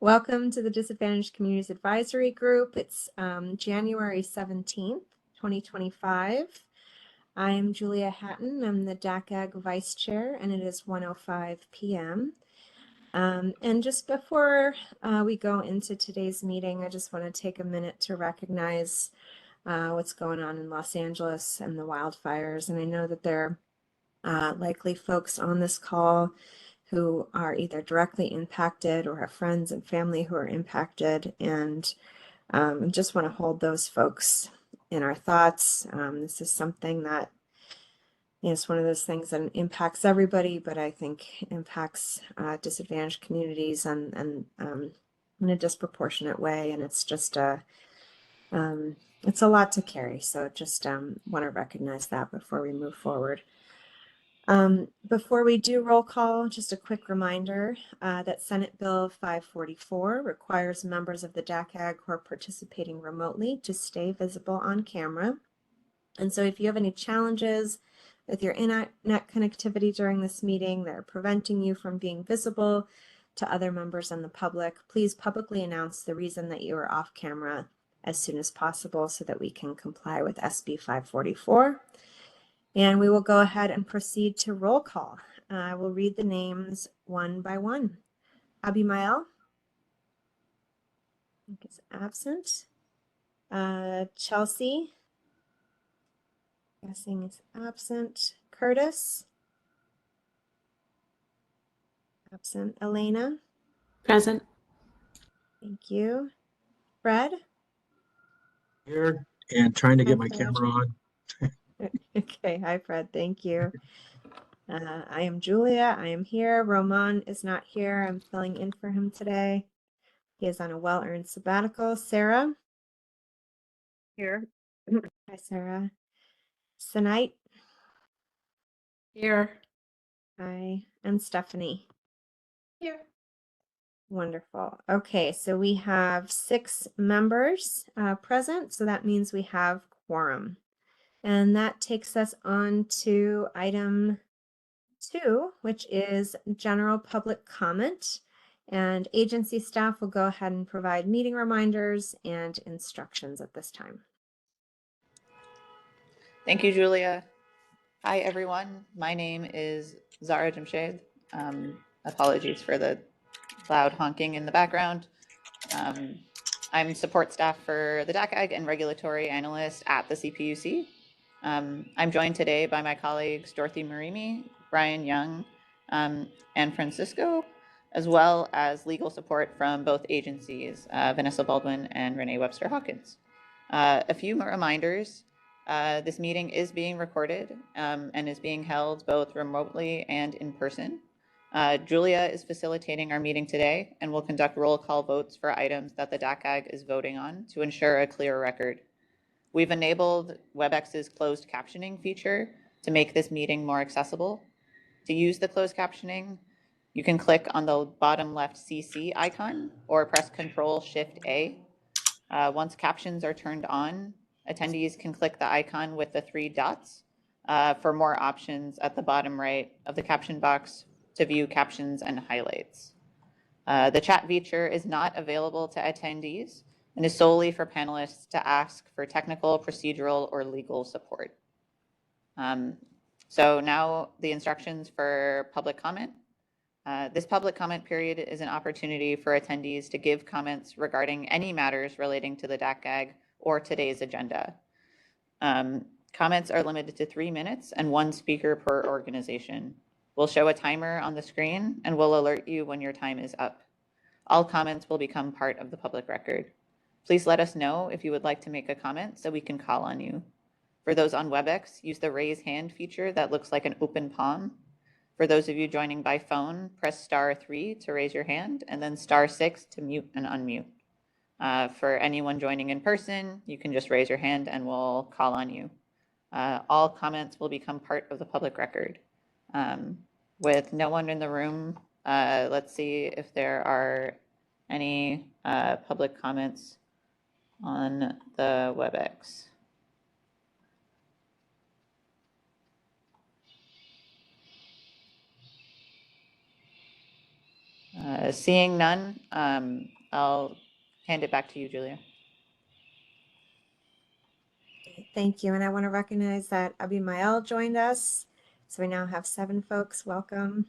Welcome to the Disadvantaged Communities Advisory Group. It's January 17th, 2025. I'm Julia Hatton. I'm the DACAG Vice Chair, and it is 1:05 p.m. And just before we go into today's meeting, I just want to take a minute to recognize what's going on in Los Angeles and the wildfires. And I know that there are likely folks on this call who are either directly impacted or have friends and family who are impacted, and just want to hold those folks in our thoughts. This is something that is one of those things that impacts everybody, but I think impacts disadvantaged communities and in a disproportionate way, and it's just it's a lot to carry. So just want to recognize that before we move forward. Before we do roll call, just a quick reminder that Senate Bill 544 requires members of the DACAG who are participating remotely to stay visible on camera. And so if you have any challenges with your internet connectivity during this meeting that are preventing you from being visible to other members and the public, please publicly announce the reason that you are off camera as soon as possible so that we can comply with SB 544. And we will go ahead and proceed to roll call. I will read the names one by one. Abimael, I think is absent. Chelsea, guessing is absent. Curtis, absent. Elena, Present. thank you. Fred, Here and trying to get my Fred. camera on. Okay, hi Fred, thank you. I am Julia, I am here. Roman is not here, I'm filling in for him today. He is on a well-earned sabbatical. Sarah? Here. Hi, Sarah. Sanite? Here. Hi. And Stephanie? Here. Wonderful. Okay, so we have 6 members present, so that means we have quorum. And that takes us on to item 2, which is general public comment. And agency staff will go ahead and provide meeting reminders and instructions at this time. Thank you, Julia. Hi, everyone. My name is Zara Jamshed. Apologies for the loud honking in the background. I'm support staff for the DACAG and regulatory analyst at the CPUC. I'm joined today by my colleagues Dorothy Marimi, Brian Young, and Francisco, as well as legal support from both agencies, Vanessa Baldwin and Renee Webster Hawkins. A few more reminders. This meeting is being recorded and is being held both remotely and in person. Julia is facilitating our meeting today and will conduct roll call votes for items that the DACAG is voting on to ensure a clear record. We've enabled WebEx's closed captioning feature to make this meeting more accessible. To use the closed captioning, you can click on the bottom left CC icon or press Control-Shift-A. Once captions are turned on, attendees can click the icon with the 3 dots for more options at the bottom right of the caption box to view captions and highlights. The chat feature is not available to attendees and is solely for panelists to ask for technical, procedural, or legal support. So now the instructions for public comment. This public comment period is an opportunity for attendees to give comments regarding any matters relating to the DACAG or today's agenda. Comments are limited to 3 minutes and 1 speaker per organization. We'll show a timer on the screen and we'll alert you when your time is up. All comments will become part of the public record. Please let us know if you would like to make a comment so we can call on you. For those on WebEx, use the raise hand feature that looks like an open palm. For those of you joining by phone, press *3 to raise your hand and then *6 to mute and unmute. For anyone joining in person, you can just raise your hand and we'll call on you. All comments will become part of the public record. With no one in the room, let's see if there are any public comments on the WebEx. Seeing none, I'll hand it back to you, Julia. Thank you. And I want to recognize that Abimael joined us. So we now have 7 folks. Welcome.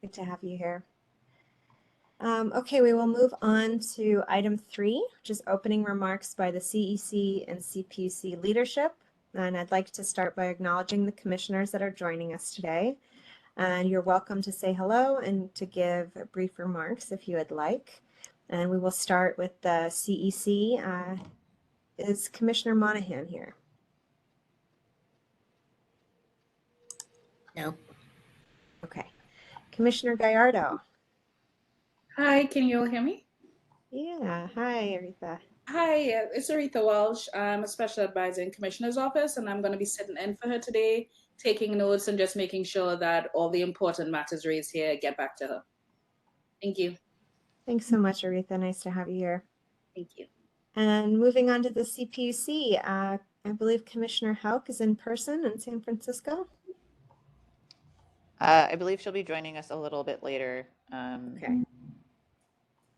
Good to have you here. Okay, we will move on to item 3, which is opening remarks by the CEC and CPUC leadership. And I'd like to start by acknowledging the commissioners that are joining us today. And you're welcome to say hello and to give brief remarks if you would like. And we will start with the CEC. Is Commissioner Monahan here? No. Okay. Commissioner Gallardo. Hi, can you all hear me? Yeah. Hi, Aretha. Hi, it's Aretha Walsh. I'm a special advisor in Commissioner's office, and I'm going to be sitting in for her today, taking notes and just making sure that all the important matters raised here get back to her. Thank you. Thanks so much, Aretha. Nice to have you here. Thank you. And moving on to the CPUC, I believe Commissioner Houck is in person in San Francisco. I believe she'll be joining us a little bit later. Okay.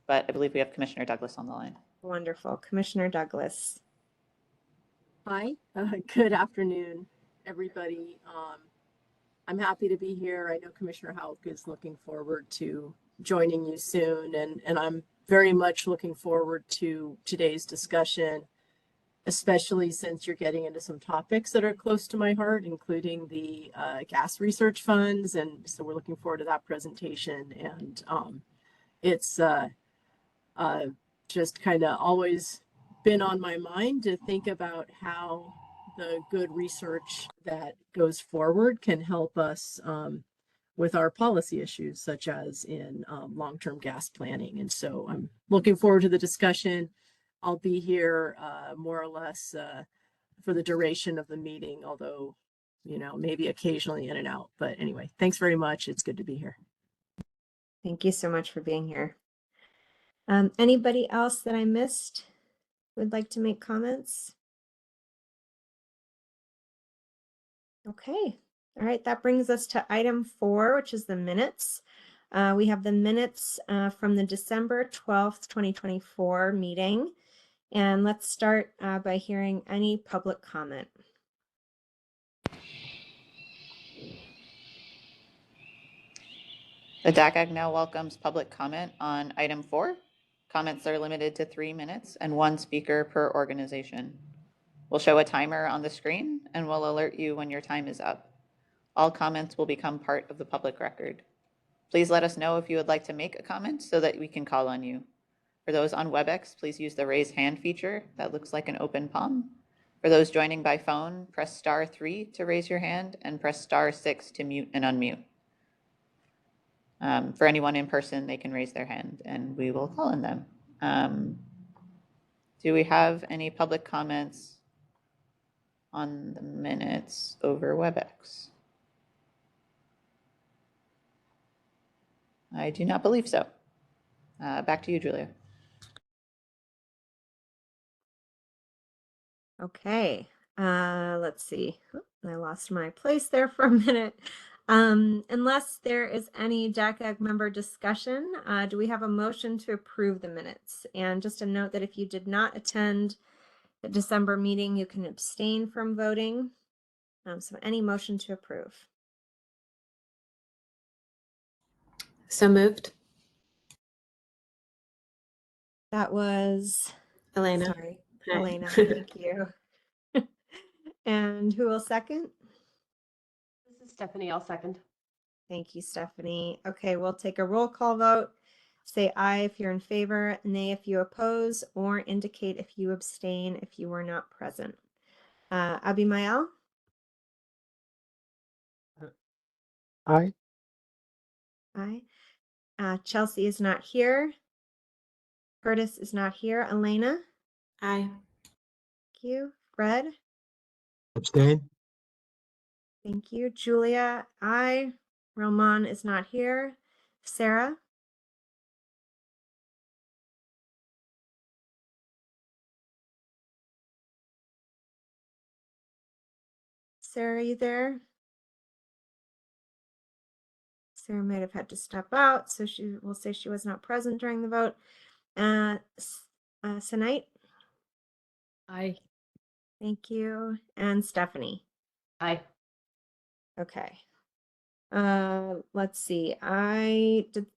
But I believe we have Commissioner Douglas on the line. Wonderful. Commissioner Douglas. Hi, good afternoon, everybody. I'm happy to be here. I know Commissioner Houck is looking forward to joining you soon, and I'm very much looking forward to today's discussion, especially since you're getting into some topics that are close to my heart, including the gas research funds. And so we're looking forward to that presentation. And it's just kind of always been on my mind to think about how the good research that goes forward can help us with our policy issues, such as in long-term gas planning. And so I'm looking forward to the discussion. I'll be here more or less for the duration of the meeting, although, you know, maybe occasionally in and out. But anyway, thanks very much. It's good to be here. Thank you so much for being here. Anybody else that I missed would like to make comments? Okay. All right. That brings us to item 4, which is the minutes. We have the minutes from the December 12th, 2024 meeting. And let's start by hearing any public comment. The DACAG now welcomes public comment on item 4. Comments are limited to 3 minutes and 1 speaker per organization. We'll show a timer on the screen and we'll alert you when your time is up. All comments will become part of the public record. Please let us know if you would like to make a comment so that we can call on you. For those on WebEx, please use the raise hand feature that looks like an open palm. For those joining by phone, press *3 to raise your hand and press *6 to mute and unmute. For anyone in person, they can raise their hand and we will call on them. Do we have any public comments on the minutes over WebEx? I do not believe so. Back to you, Julia. Okay. Let's see. I lost my place there for a minute. Unless there is any DACAG member discussion, do we have a motion to approve the minutes? And just a note that if you did not attend the December meeting, you can abstain from voting. So any motion to approve? So moved. That was Elena. Sorry, Hi. Elena. Thank you. And who will second? This is Stephanie. I'll second. Thank you, Stephanie. Okay, we'll take a roll call vote. Say aye if you're in favor, nay if you oppose, or indicate if you abstain if you were not present. Abimael? Aye. Aye. Chelsea is not here. Curtis is not here. Elena? Aye. Thank you. Fred? Abstain? Thank you. Julia? Aye. Roman is not here. Sarah? Sarah, you there? Sarah might have had to step out, so she will say she was not present during the vote. Senite, Aye. thank you. And Stephanie. Aye. Okay. Let's see. I did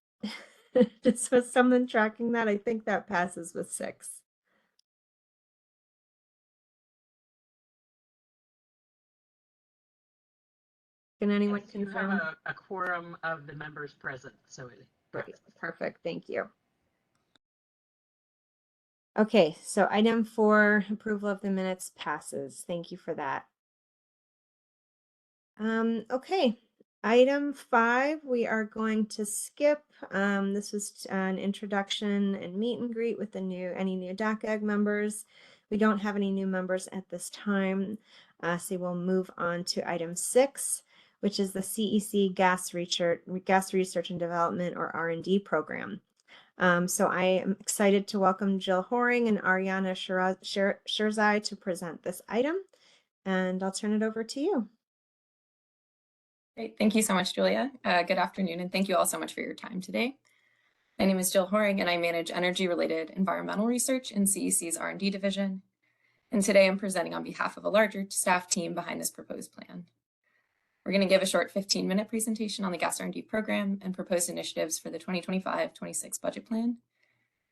this was someone tracking that. I think that passes with 6. Can anyone Yes, you have confirm? a quorum of the members present, so it Great. passes. Perfect. Thank you. Okay, so item 4, approval of the minutes passes. Thank you for that. Okay, item 5, we are going to skip. This was an introduction and meet and greet with any new DACAG members. We don't have any new members at this time, so we'll move on to item 6, which is the CEC Gas Research and Development, or R&D program. So I am excited to welcome Jill Horing and Ariana Shirzai to present this item, and I'll turn it over to you. Great. Thank you so much, Julia. Good afternoon, and thank you all so much for your time today. My name is Jill Horing, and I manage energy-related environmental research in CEC's R&D division. And today I'm presenting on behalf of a larger staff team behind this proposed plan. We're going to give a short 15-minute presentation on the gas R&D program and proposed initiatives for the 2025-26 budget plan.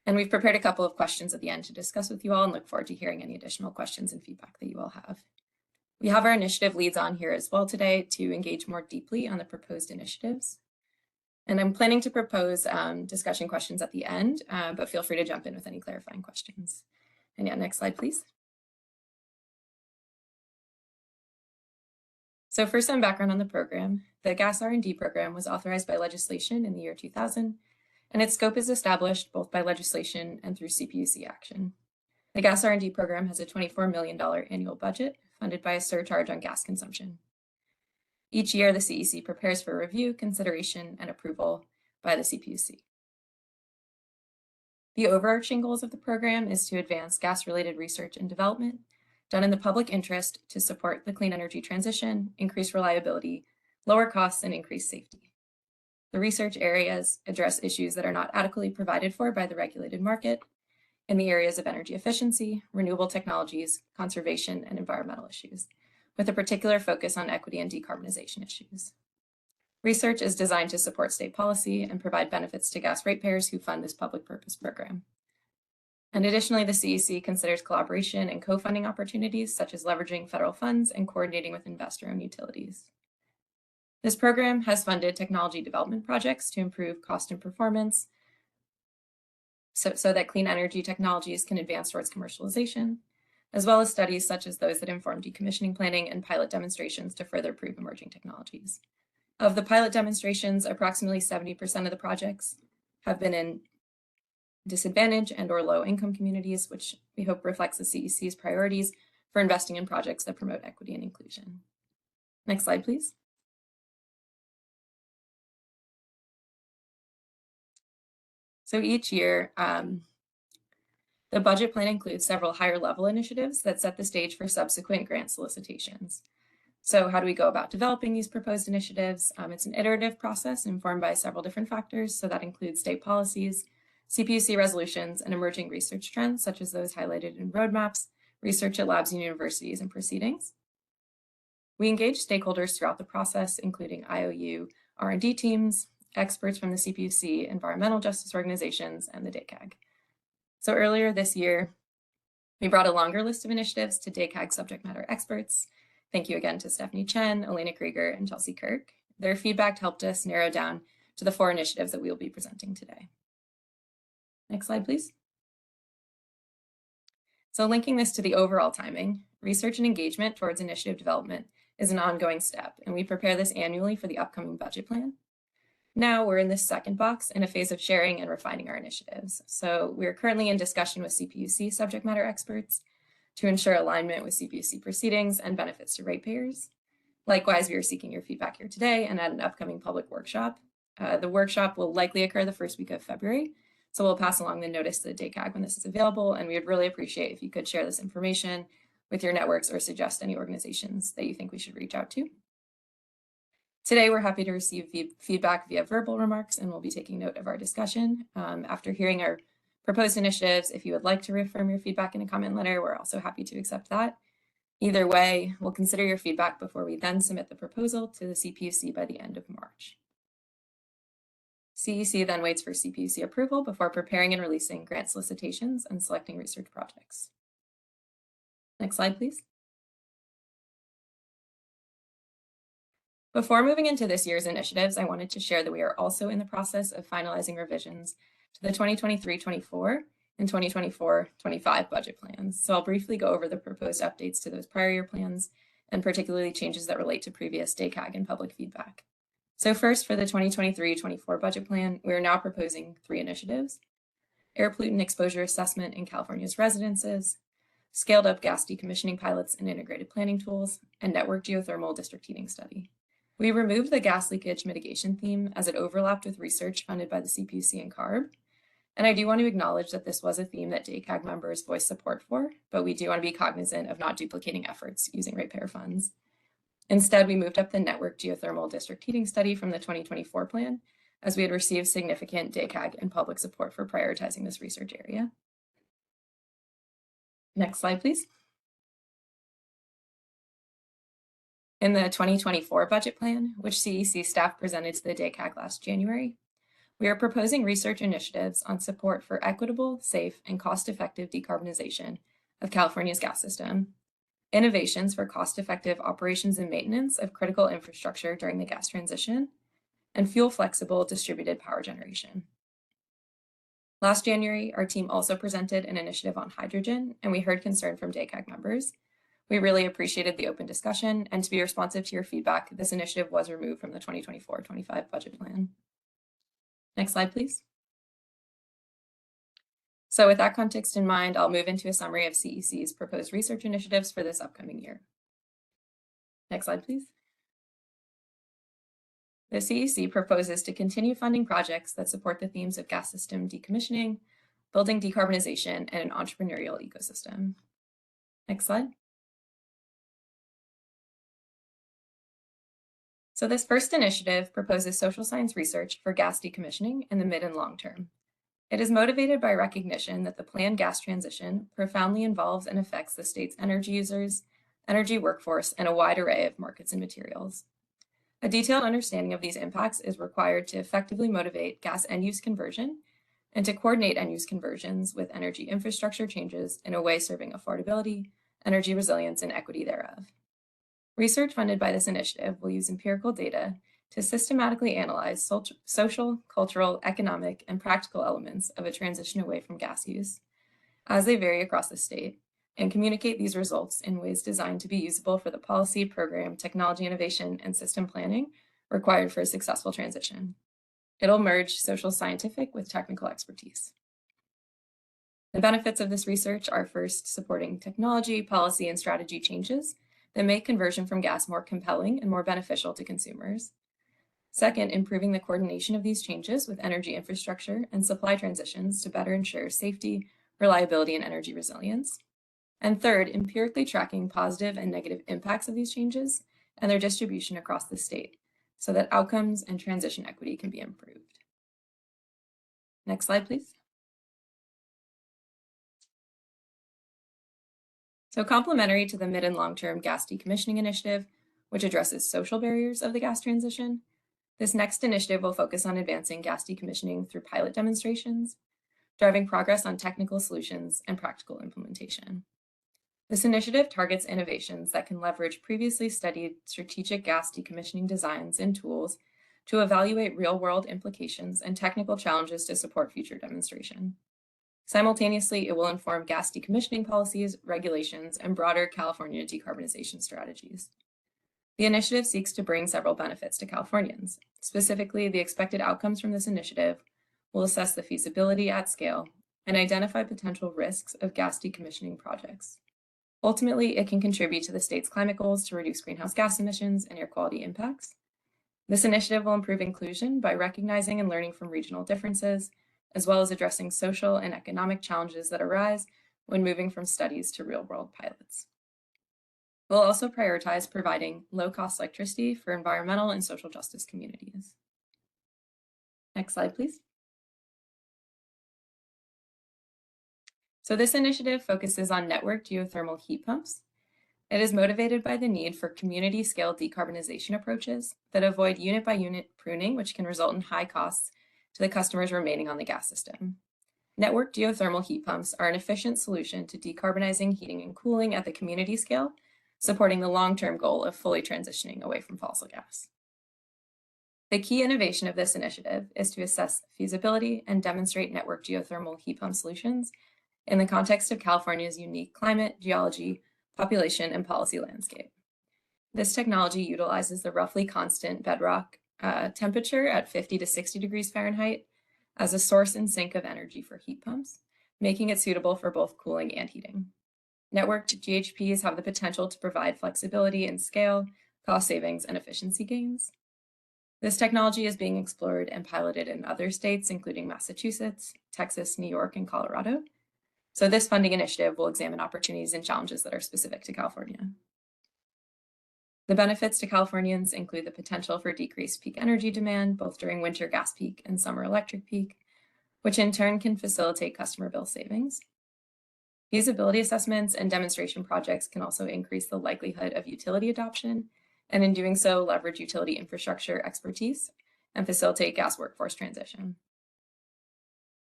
And we've prepared a couple of questions at the end to discuss with you all, and look forward to hearing any additional questions and feedback that you all have. We have our initiative leads on here as well today to engage more deeply on the proposed initiatives. And I'm planning to propose discussion questions at the end, but feel free to jump in with any clarifying questions. And yeah, next slide, please. So for some background on the program, the Gas R&D program was authorized by legislation in the year 2000, and its scope is established both by legislation and through CPUC action. The Gas R&D program has a $24 million annual budget funded by a surcharge on gas consumption. Each year, the CEC prepares for review, consideration, and approval by the CPUC. The overarching goals of the program is to advance gas-related research and development done in the public interest to support the clean energy transition, increase reliability, lower costs, and increase safety. The research areas address issues that are not adequately provided for by the regulated market in the areas of energy efficiency, renewable technologies, conservation, and environmental issues, with a particular focus on equity and decarbonization issues. Research is designed to support state policy and provide benefits to gas ratepayers who fund this public purpose program. And additionally, the CEC considers collaboration and co-funding opportunities, such as leveraging federal funds and coordinating with investor-owned utilities. This program has funded technology development projects to improve cost and performance so that clean energy technologies can advance towards commercialization, as well as studies such as those that inform decommissioning planning and pilot demonstrations to further prove emerging technologies. Of the pilot demonstrations, approximately 70% of the projects have been in disadvantaged and or low income communities, which we hope reflects the CEC's priorities for investing in projects that promote equity and inclusion. Next slide, please. So each year, the budget plan includes several higher level initiatives that set the stage for subsequent grant solicitations. So how do we go about developing these proposed initiatives? It's an iterative process informed by several different factors. So that includes state policies, CPUC resolutions, and emerging research trends, such as those highlighted in roadmaps, research at labs and universities, and proceedings. We engage stakeholders throughout the process, including IOU, R&D teams, experts from the CPUC, environmental justice organizations, and the DACAG. So earlier this year, we brought a longer list of initiatives to DACAG subject matter experts. Thank you again to Stephanie Chen, Elena Krieger, and Chelsea Kirk. Their feedback helped us narrow down to the 4 initiatives that we will be presenting today. Next slide, please. So linking this to the overall timing, research and engagement towards initiative development is an ongoing step, and we prepare this annually for the upcoming budget plan. Now we're in this second box in a phase of sharing and refining our initiatives. So we're currently in discussion with CPUC subject matter experts to ensure alignment with CPUC proceedings and benefits to ratepayers. Likewise, we are seeking your feedback here today and at an upcoming public workshop. The workshop will likely occur the first week of February. So we'll pass along the notice to the DACAG when this is available, and we would really appreciate if you could share this information with your networks or suggest any organizations that you think we should reach out to. Today, we're happy to receive feedback via verbal remarks, and we'll be taking note of our discussion. After hearing our proposed initiatives, if you would like to reaffirm your feedback in a comment letter, we're also happy to accept that. Either way, we'll consider your feedback before we then submit the proposal to the CPUC by the end of March. CEC then waits for CPUC approval before preparing and releasing grant solicitations and selecting research projects. Next slide, please. Before moving into this year's initiatives, I wanted to share that we are also in the process of finalizing revisions to the 2023-24 and 2024-25 budget plans. So I'll briefly go over the proposed updates to those prior year plans, and particularly changes that relate to previous DACAG and public feedback. So first, for the 2023-24 budget plan, we are now proposing 3 initiatives: air pollutant exposure assessment in California's residences, scaled up gas decommissioning pilots and integrated planning tools, and network geothermal district heating study. We removed the gas leakage mitigation theme as it overlapped with research funded by the CPUC and CARB. And I do want to acknowledge that this was a theme that DACAG members voiced support for, but we do want to be cognizant of not duplicating efforts using ratepayer funds. Instead, we moved up the network geothermal district heating study from the 2024 plan, as we had received significant DACAG and public support for prioritizing this research area. Next slide, please. In the 2024 budget plan, which CEC staff presented to the DACAG last January, we are proposing research initiatives on support for equitable, safe, and cost-effective decarbonization of California's gas system, innovations for cost-effective operations and maintenance of critical infrastructure during the gas transition, and fuel-flexible distributed power generation. Last January, our team also presented an initiative on hydrogen, and we heard concern from DACAG members. We really appreciated the open discussion, and to be responsive to your feedback, this initiative was removed from the 2024-25 budget plan. Next slide, please. So with that context in mind, I'll move into a summary of CEC's proposed research initiatives for this upcoming year. Next slide, please. The CEC proposes to continue funding projects that support the themes of gas system decommissioning, building decarbonization, and an entrepreneurial ecosystem. Next slide. So this first initiative proposes social science research for gas decommissioning in the mid and long term. It is motivated by recognition that the planned gas transition profoundly involves and affects the state's energy users, energy workforce, and a wide array of markets and materials. A detailed understanding of these impacts is required to effectively motivate gas end-use conversion and to coordinate end-use conversions with energy infrastructure changes in a way serving affordability, energy resilience, and equity thereof. Research funded by this initiative will use empirical data to systematically analyze social, cultural, economic, and practical elements of a transition away from gas use as they vary across the state, and communicate these results in ways designed to be usable for the policy, program, technology innovation, and system planning required for a successful transition. It'll merge social scientific with technical expertise. The benefits of this research are first, supporting technology, policy, and strategy changes that make conversion from gas more compelling and more beneficial to consumers. Second, improving the coordination of these changes with energy infrastructure and supply transitions to better ensure safety, reliability, and energy resilience. And third, empirically tracking positive and negative impacts of these changes and their distribution across the state so that outcomes and transition equity can be improved. Next slide, please. So complementary to the mid and long-term gas decommissioning initiative, which addresses social barriers of the gas transition, this next initiative will focus on advancing gas decommissioning through pilot demonstrations, driving progress on technical solutions and practical implementation. This initiative targets innovations that can leverage previously studied strategic gas decommissioning designs and tools to evaluate real-world implications and technical challenges to support future demonstration. Simultaneously, it will inform gas decommissioning policies, regulations, and broader California decarbonization strategies. The initiative seeks to bring several benefits to Californians. Specifically, the expected outcomes from this initiative will assess the feasibility at scale and identify potential risks of gas decommissioning projects. Ultimately, it can contribute to the state's climate goals to reduce greenhouse gas emissions and air quality impacts. This initiative will improve inclusion by recognizing and learning from regional differences, as well as addressing social and economic challenges that arise when moving from studies to real-world pilots. will also prioritize providing low-cost electricity for environmental and social justice communities. Next slide, please. So this initiative focuses on networked geothermal heat pumps. It is motivated by the need for community-scale decarbonization approaches that avoid unit-by-unit pruning, which can result in high costs to the customers remaining on the gas system. Networked geothermal heat pumps are an efficient solution to decarbonizing heating and cooling at the community scale, supporting the long-term goal of fully transitioning away from fossil gas. The key innovation of this initiative is to assess feasibility and demonstrate networked geothermal heat pump solutions in the context of California's unique climate, geology, population, and policy landscape. This technology utilizes the roughly constant bedrock temperature at 50 to 60 degrees Fahrenheit as a source and sink of energy for heat pumps, making it suitable for both cooling and heating. Networked GHPs have the potential to provide flexibility in scale, cost savings, and efficiency gains. This technology is being explored and piloted in other states, including Massachusetts, Texas, New York, and Colorado. So this funding initiative will examine opportunities and challenges that are specific to California. The benefits to Californians include the potential for decreased peak energy demand, both during winter gas peak and summer electric peak, which in turn can facilitate customer bill savings. Feasibility assessments and demonstration projects can also increase the likelihood of utility adoption, and in doing so, leverage utility infrastructure expertise and facilitate gas workforce transition.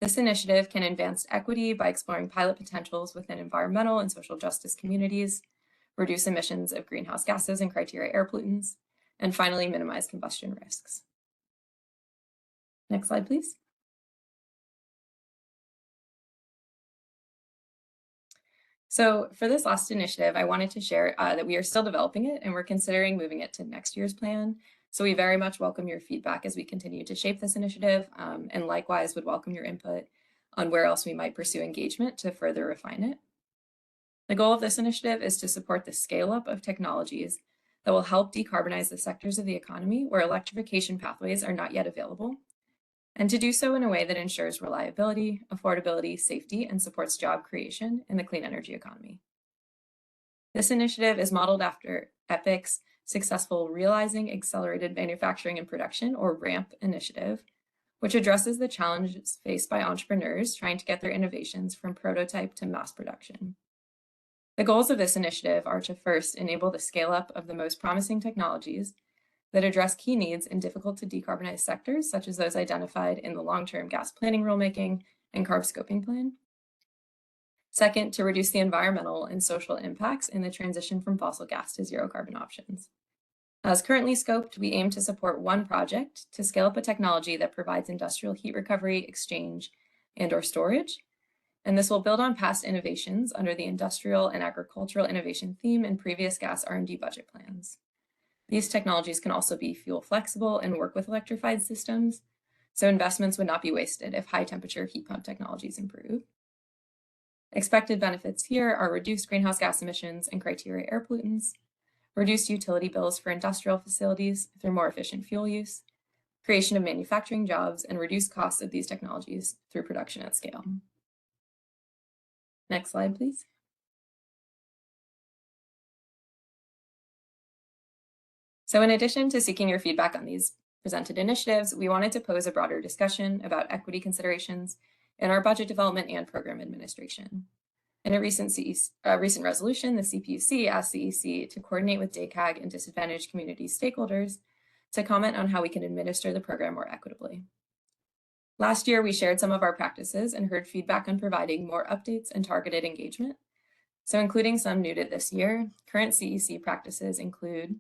This initiative can advance equity by exploring pilot potentials within environmental and social justice communities, reduce emissions of greenhouse gases and criteria air pollutants, and finally minimize combustion risks. Next slide, please. So for this last initiative, I wanted to share that we are still developing it and we're considering moving it to next year's plan. So we very much welcome your feedback as we continue to shape this initiative, and likewise would welcome your input on where else we might pursue engagement to further refine it. The goal of this initiative is to support the scale up of technologies that will help decarbonize the sectors of the economy where electrification pathways are not yet available, and to do so in a way that ensures reliability, affordability, safety, and supports job creation in the clean energy economy. This initiative is modeled after EPIC's successful Realizing Accelerated Manufacturing and Production, or RAMP initiative, which addresses the challenges faced by entrepreneurs trying to get their innovations from prototype to mass production. The goals of this initiative are to first enable the scale up of the most promising technologies that address key needs in difficult to decarbonize sectors, such as those identified in the long-term gas planning rulemaking and CARB scoping plan. Second, to reduce the environmental and social impacts in the transition from fossil gas to zero carbon options. As currently scoped, we aim to support one project to scale up a technology that provides industrial heat recovery, exchange, and/or storage. And this will build on past innovations under the industrial and agricultural innovation theme in previous gas R&D budget plans. These technologies can also be fuel flexible and work with electrified systems, so investments would not be wasted if high temperature heat pump technologies improve. Expected benefits here are reduced greenhouse gas emissions and criteria air pollutants, reduced utility bills for industrial facilities through more efficient fuel use, creation of manufacturing jobs, and reduced costs of these technologies through production at scale. Next slide, please. So in addition to seeking your feedback on these presented initiatives, we wanted to pose a broader discussion about equity considerations in our budget development and program administration. In a recent resolution, the CPUC asked CEC to coordinate with DACAG and disadvantaged community stakeholders to comment on how we can administer the program more equitably. Last year, we shared some of our practices and heard feedback on providing more updates and targeted engagement. So including some new to this year, current CEC practices include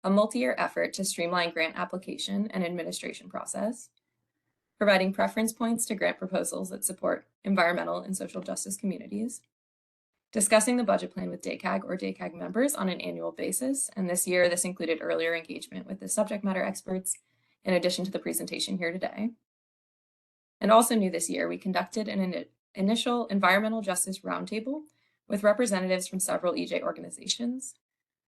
a multi-year effort to streamline grant application and administration process, providing preference points to grant proposals that support environmental and social justice communities, discussing the budget plan with DACAG or DACAG members on an annual basis, and this year this included earlier engagement with the subject matter experts in addition to the presentation here today. And also new this year, we conducted an initial environmental justice roundtable with representatives from several EJ organizations.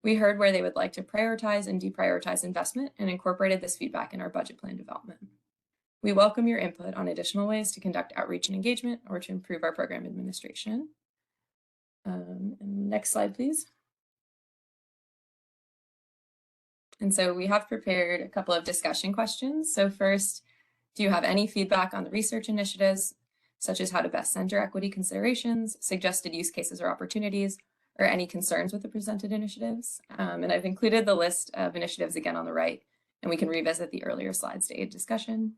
We heard where they would like to prioritize and deprioritize investment and incorporated this feedback in our budget plan development. We welcome your input on additional ways to conduct outreach and engagement or to improve our program administration. Next slide, please. And so we have prepared a couple of discussion questions. So first, do you have any feedback on the research initiatives, such as how to best center equity considerations, suggested use cases or opportunities, or any concerns with the presented initiatives? And I've included the list of initiatives again on the right, and we can revisit the earlier slides to aid discussion.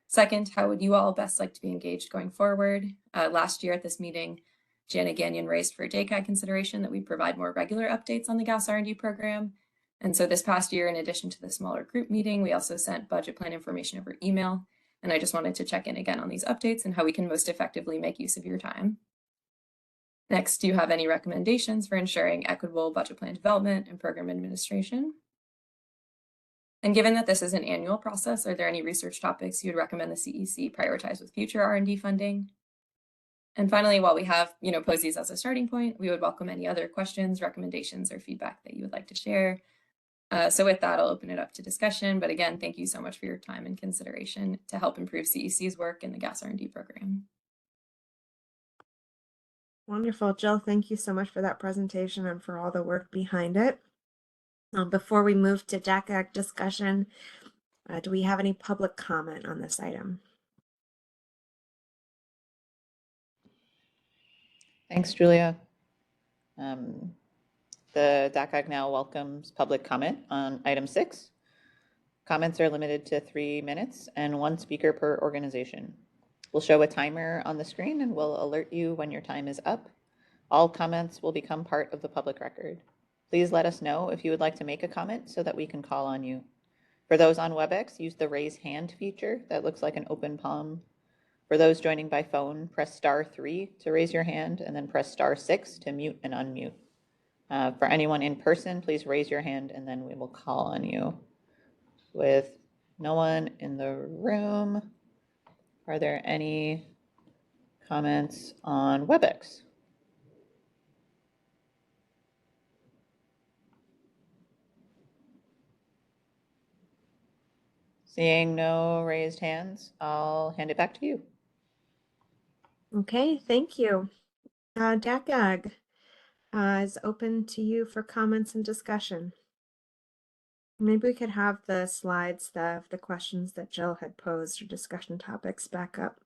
Second, how would you all best like to be engaged going forward? Last year at this meeting, Jana Gagnon raised for DACAG consideration that we provide more regular updates on the gas R&D program. And so this past year, in addition to the smaller group meeting, we also sent budget plan information over email. And I just wanted to check in again on these updates and how we can most effectively make use of your time. Next, do you have any recommendations for ensuring equitable budget plan development and program administration? And given that this is an annual process, are there any research topics you would recommend the CEC prioritize with future R&D funding? And finally, while we have posed these as a starting point, we would welcome any other questions, recommendations, or feedback that you would like to share. So with that, I'll open it up to discussion. But again, thank you so much for your time and consideration to help improve CEC's work in the gas R&D program. Wonderful. Jill, thank you so much for that presentation and for all the work behind it. Before we move to DACAG discussion, do we have any public comment on this item? Thanks, Julia. The DACAG now welcomes public comment on item 6. Comments are limited to 3 minutes and 1 speaker per organization. We'll show a timer on the screen and we'll alert you when your time is up. All comments will become part of the public record. Please let us know if you would like to make a comment so that we can call on you. For those on WebEx, use the raise hand feature that looks like an open palm. For those joining by phone, press *3 to raise your hand and then press *6 to mute and unmute. For anyone in person, please raise your hand and then we will call on you. With no one in the room, are there any comments on WebEx? Seeing no raised hands, I'll hand it back to you. Okay, thank you. DACAG is open to you for comments and discussion. Maybe we could have the slides of the questions that Jill had posed or discussion topics back up.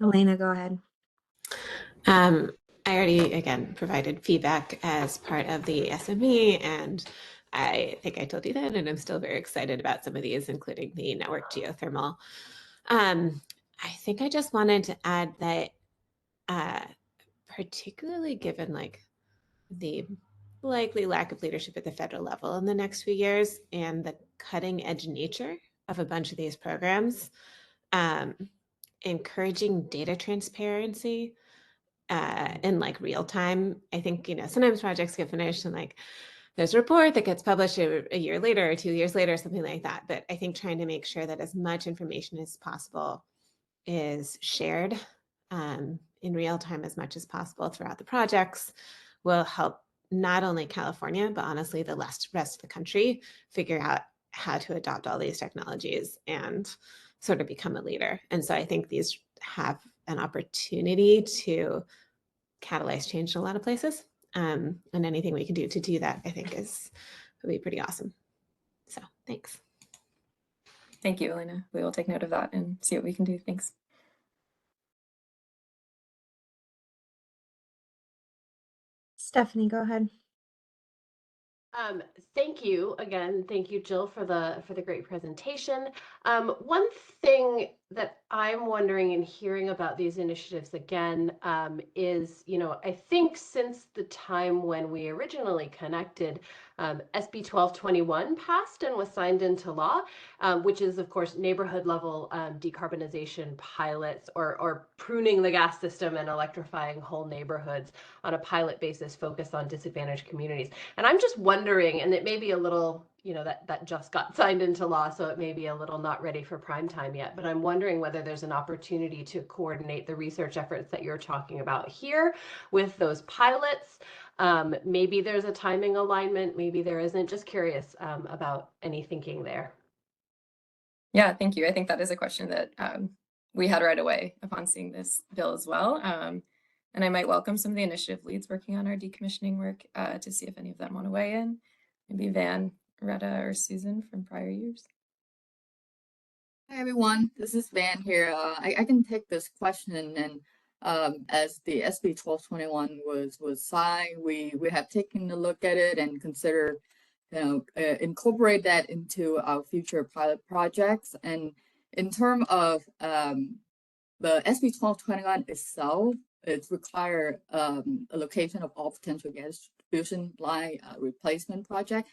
Elena, go ahead. I already, again, provided feedback as part of the SME, and I think I told you that, and I'm still very excited about some of these, including the network geothermal. I think I just wanted to add that particularly given the likely lack of leadership at the federal level in the next few years and the cutting edge nature of a bunch of these programs, encouraging data transparency in real time. I think, sometimes projects get finished and there's a report that gets published a year later or 2 years later, something like that. But I think trying to make sure that as much information as possible is shared in real time as much as possible throughout the projects will help not only California, but honestly the rest of the country figure out how to adopt all these technologies and sort of become a leader. And so I think these have an opportunity to catalyze change in a lot of places. And anything we can do to do that, I think would be pretty awesome. So thanks. Thank you, Elena. We will take note of that and see what we can do. Thanks. Stephanie, go ahead. Thank you again. Thank you, Jill, for the great presentation. One thing that I'm wondering and hearing about these initiatives again is, I think since the time when we originally connected, SB 1221 passed and was signed into law, which is, of course, neighborhood level decarbonization pilots or pruning the gas system and electrifying whole neighborhoods on a pilot basis focused on disadvantaged communities. And I'm just wondering, and it may be a little, that just got signed into law, so it may be a little not ready for prime time yet, but I'm wondering whether there's an opportunity to coordinate the research efforts that you're talking about here with those pilots. Maybe there's a timing alignment, maybe there isn't. Just curious about any thinking there. Yeah, thank you. I think that is a question that we had right away upon seeing this bill as well. And I might welcome some of the initiative leads working on our decommissioning work to see if any of them want to weigh in. Maybe Van, Retta, or Susan from prior years. Hi everyone, this is Van here. I can take this question, and as the SB 1221 was signed, we have taken a look at it and consider, incorporate that into our future pilot projects. And in terms of the SB 1221 itself, it requires a location of all potential gas distribution line replacement project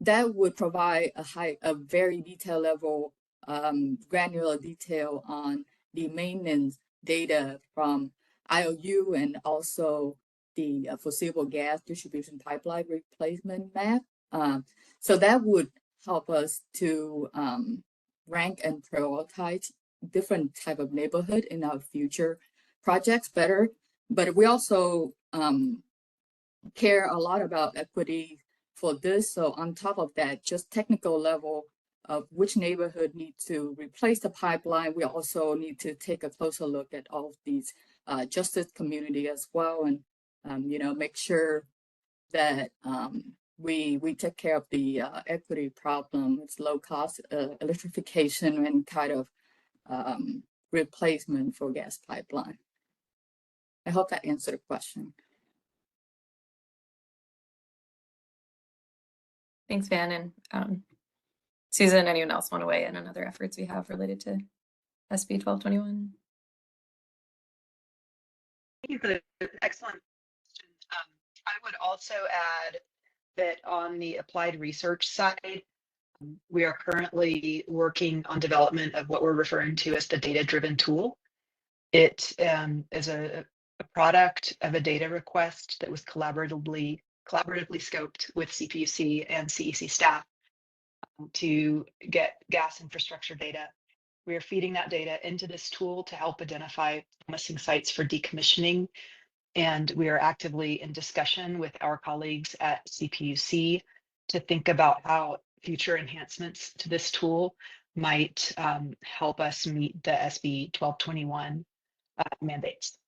that would provide a very detailed level, granular detail on the maintenance data from IOU and also the foreseeable gas distribution pipeline replacement map. So that would help us to rank and prioritize different type of neighborhood in our future projects better. But we also care a lot about equity for this. So on top of that, just technical level of which neighborhood needs to replace the pipeline, we also need to take a closer look at all of these justice community as well, and make sure that we take care of the equity problem. It's low cost electrification and kind of replacement for gas pipeline. I hope that answered the question. Thanks, Van. And Susan, anyone else want to weigh in on other efforts we have related to SB 1221? Thank you for the excellent question. I would also add that on the applied research side, we are currently working on development of what we're referring to as the data-driven tool. It is a product of a data request that was collaboratively scoped with CPUC and CEC staff to get gas infrastructure data. We are feeding that data into this tool to help identify promising sites for decommissioning. And we are actively in discussion with our colleagues at CPUC to think about how future enhancements to this tool might help us meet the SB 1221 mandates.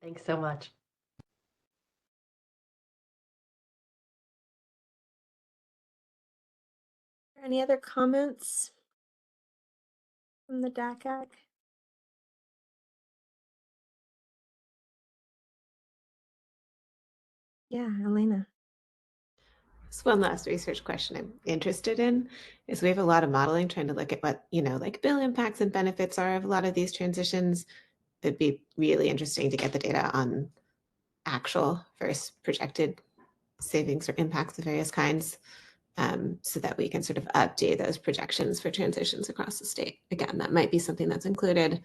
Thanks so much. Any other comments from the DACAG? Yeah, Elena. So one last research question I'm interested in is we have a lot of modeling trying to look at what, like bill impacts and benefits are of a lot of these transitions. It'd be really interesting to get the data on actual versus projected savings or impacts of various kinds, so that we can sort of update those projections for transitions across the state. Again, that might be something that's included,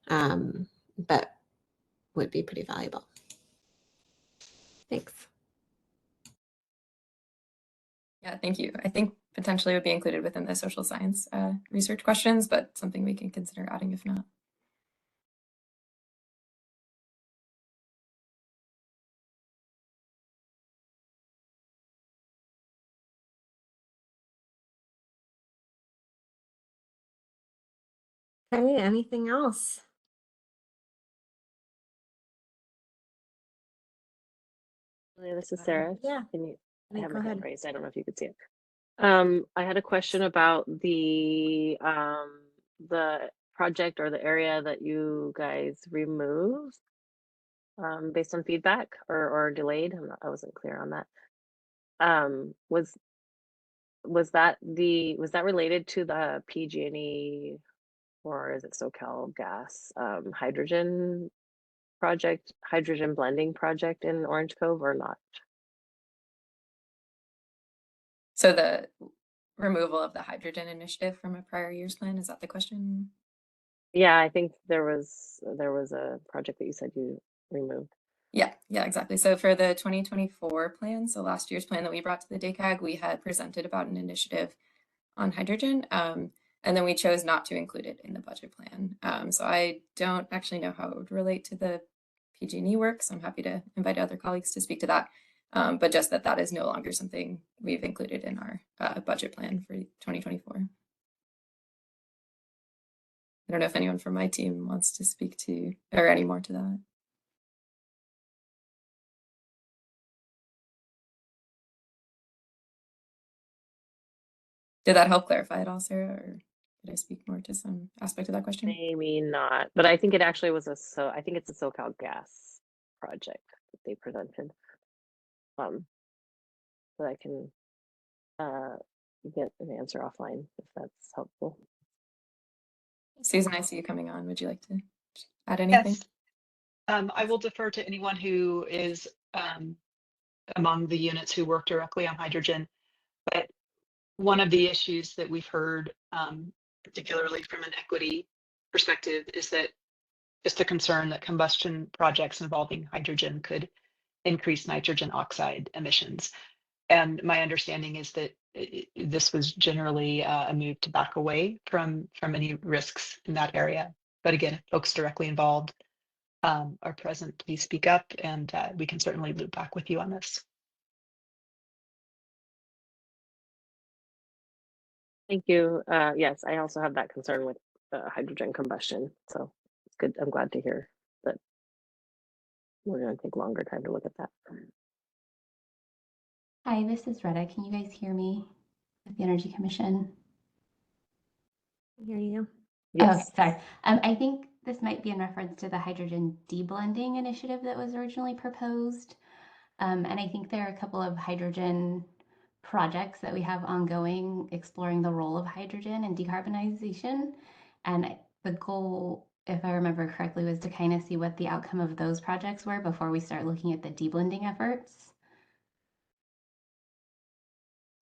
but would be pretty valuable. Thanks. Yeah, thank you. I think potentially would be included within the social science research questions, but something we can consider adding if not. Okay, anything else? This is Sarah. Yeah. I have Go my hand ahead. raised. I don't know if you could see it. I had a question about the project or the area that you guys removed based on feedback or delayed. I wasn't clear on that. Was that related to the PG&E, or is it SoCal Gas hydrogen blending project in Orange Cove, or not? So the removal of the hydrogen initiative from a prior year's plan, is that the question? Yeah, I think there was a project that you said you removed. Yeah, exactly. So for the 2024 plan, so last year's plan that we brought to the DACAG, we had presented about an initiative on hydrogen, and then we chose not to include it in the budget plan. So I don't actually know how it would relate to the PG&E work, so I'm happy to invite other colleagues to speak to that. but just that is no longer something we've included in our budget plan for 2024. I don't know if anyone from my team wants to speak to or any more to that. Did that help clarify it all, Sarah, or did I speak more to some aspect of that question? Maybe not, but I think it actually was I think it's a SoCal Gas project that they presented. So I can get an answer offline if that's helpful. Susan, I see you coming on. Would you like to add anything? Yes. I will defer to anyone who is among the units who work directly on hydrogen. But one of the issues that we've heard, particularly from an equity perspective, is that just a concern that combustion projects involving hydrogen could increase nitrogen oxide emissions. And my understanding is that this was generally a move to back away from any risks in that area. But again, if folks directly involved are present, please speak up, and we can certainly loop back with you on this. Thank you. Yes, I also have that concern with hydrogen combustion. So it's good. I'm glad to hear that we're going to take longer time to look at that. Hi, this is Retta. Can you guys hear me with the Energy Commission? I hear you. Yes. Oh, sorry. I think this might be in reference to the hydrogen deblending initiative that was originally proposed. And I think there are a couple of hydrogen projects that we have ongoing exploring the role of hydrogen in decarbonization. And the goal, if I remember correctly, was to kind of see what the outcome of those projects were before we start looking at the deblending efforts.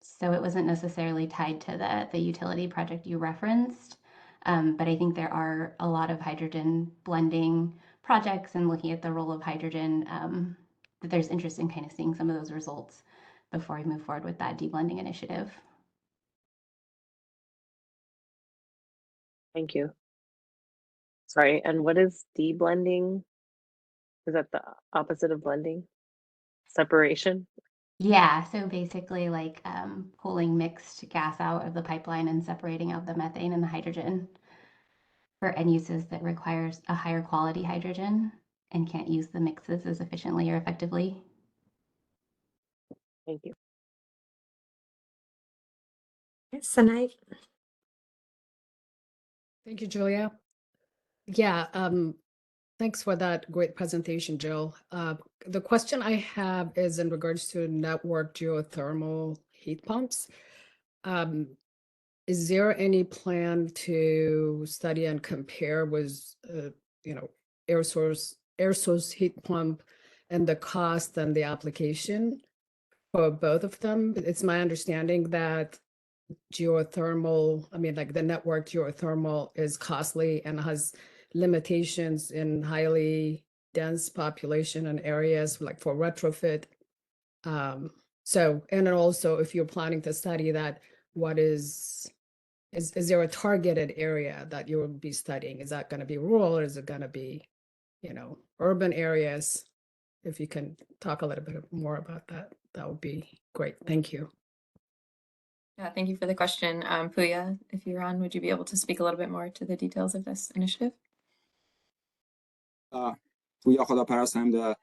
So it wasn't necessarily tied to the utility project you referenced, but I think there are a lot of hydrogen blending projects and looking at the role of hydrogen, that there's interest in kind of seeing some of those results before we move forward with that deblending initiative. Thank you. Sorry, and what is deblending? Is that the opposite of blending? Separation? Yeah, so basically like pulling mixed gas out of the pipeline and separating out the methane and the hydrogen for end uses that requires a higher quality hydrogen and can't use the mixes as efficiently or effectively. Thank you. Sanai. Thank you, Julia. Yeah, thanks for that great presentation, Jill. The question I have is in regards to network geothermal heat pumps. Is there any plan to study and compare with, air source heat pump and the cost and the application for both of them? It's my understanding that geothermal, like the network geothermal is costly and has limitations in highly dense population and areas like for retrofit. And then also if you're planning to study that, what is there a targeted area that you will be studying? Is that going to be rural or is it going to be, urban areas? If you can talk a little bit more about that, that would be great. Thank you. Yeah, thank you for the question. Puya, if you're on, would you be able to speak a little bit more to the details of this initiative? Puya Kholaparast, I'm the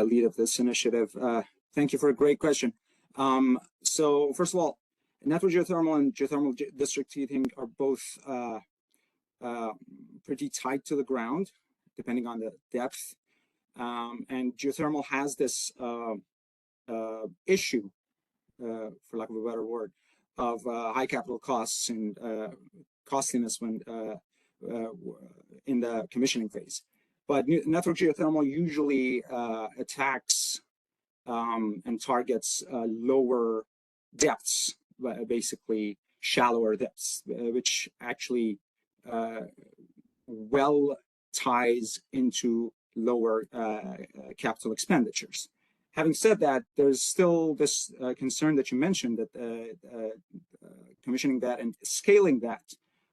lead of this initiative. Thank you for a great question. So first of all, network geothermal and geothermal district heating are both pretty tight to the ground, depending on the depth. And geothermal has this issue, for lack of a better word, of high capital costs and costliness when in the commissioning phase. But network geothermal usually attacks and targets lower depths, basically shallower depths, which actually well ties into lower capital expenditures. Having said that, there's still this concern that you mentioned that commissioning that and scaling that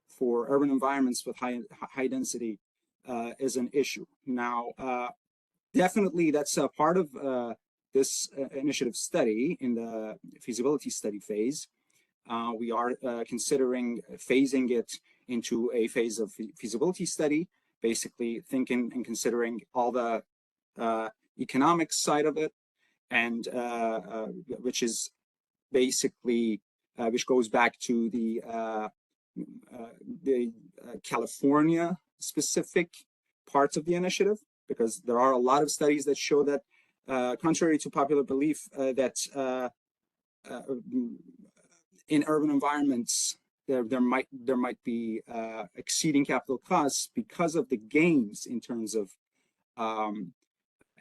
for urban environments with high density is an issue. Now, definitely that's a part of this initiative study in the feasibility study phase. We are considering phasing it into a phase of feasibility study, basically thinking and considering all the economic side of it, and which is basically which goes back to the California specific parts of the initiative, because there are a lot of studies that show that contrary to popular belief that in urban environments there might be exceeding capital costs because of the gains in terms of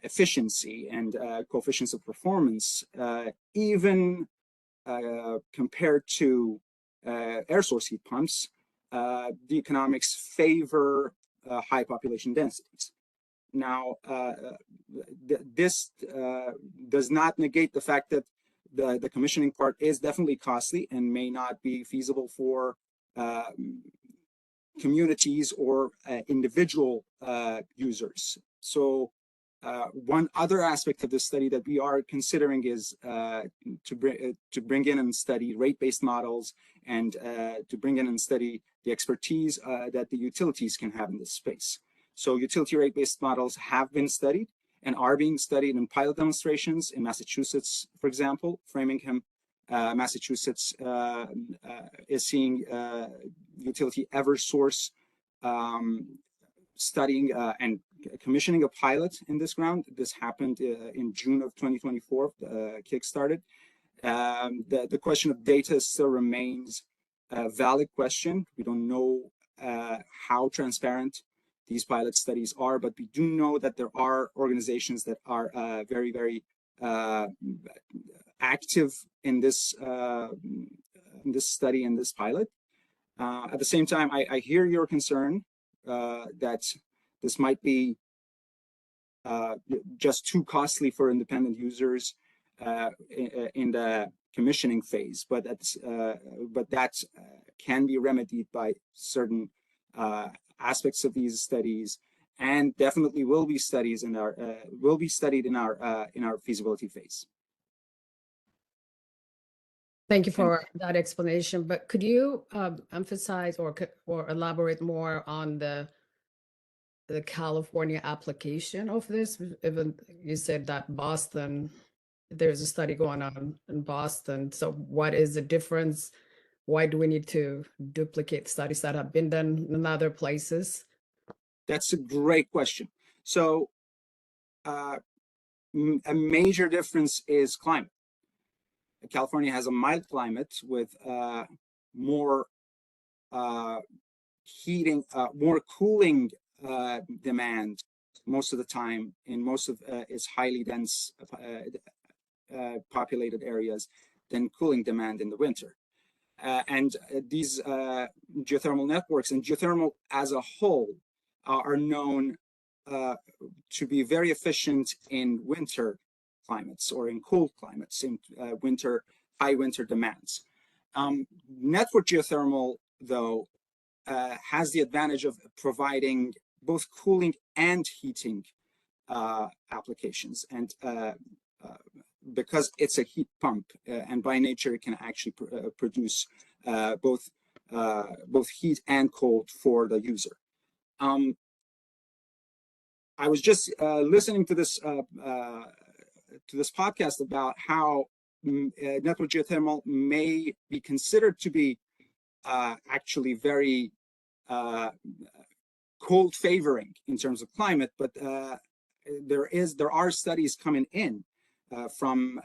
efficiency and coefficients of performance, even compared to air source heat pumps. The economics favor high population densities. Now, this does not negate the fact that the commissioning part is definitely costly and may not be feasible for communities or individual users. So one other aspect of this study that we are considering is to bring in and study rate-based models, and to bring in and study the expertise that the utilities can have in this space. So utility rate-based models have been studied and are being studied in pilot demonstrations in Massachusetts, for example. Framingham, Massachusetts is seeing utility Eversource studying and commissioning a pilot in this ground. This happened in June of 2024, kickstarted. The question of data still remains a valid question. We don't know how transparent these pilot studies are, but we do know that there are organizations that are very, very active in this study and this pilot. At the same time, I hear your concern that this might be just too costly for independent users in the commissioning phase, but that can be remedied by certain aspects of these studies, and definitely will be studied in our feasibility phase. Thank you for that explanation. But could you emphasize or elaborate more on the California application of this? Even you said that Boston, there's a study going on in Boston. So what is the difference? Why do we need to duplicate studies that have been done in other places? That's a great question. So a major difference is climate. California has a mild climate with more cooling demand most of the time in most of its highly dense populated areas than cooling demand in the winter. And these geothermal networks and geothermal as a whole are known to be very efficient in winter climates or in cold climates, in high winter demands. Network geothermal, though, has the advantage of providing both cooling and heating applications, and because it's a heat pump, and by nature it can actually produce both heat and cold for the user. I was just listening to this podcast about how network geothermal may be considered to be actually very cold favoring in terms of climate, but there are studies coming in from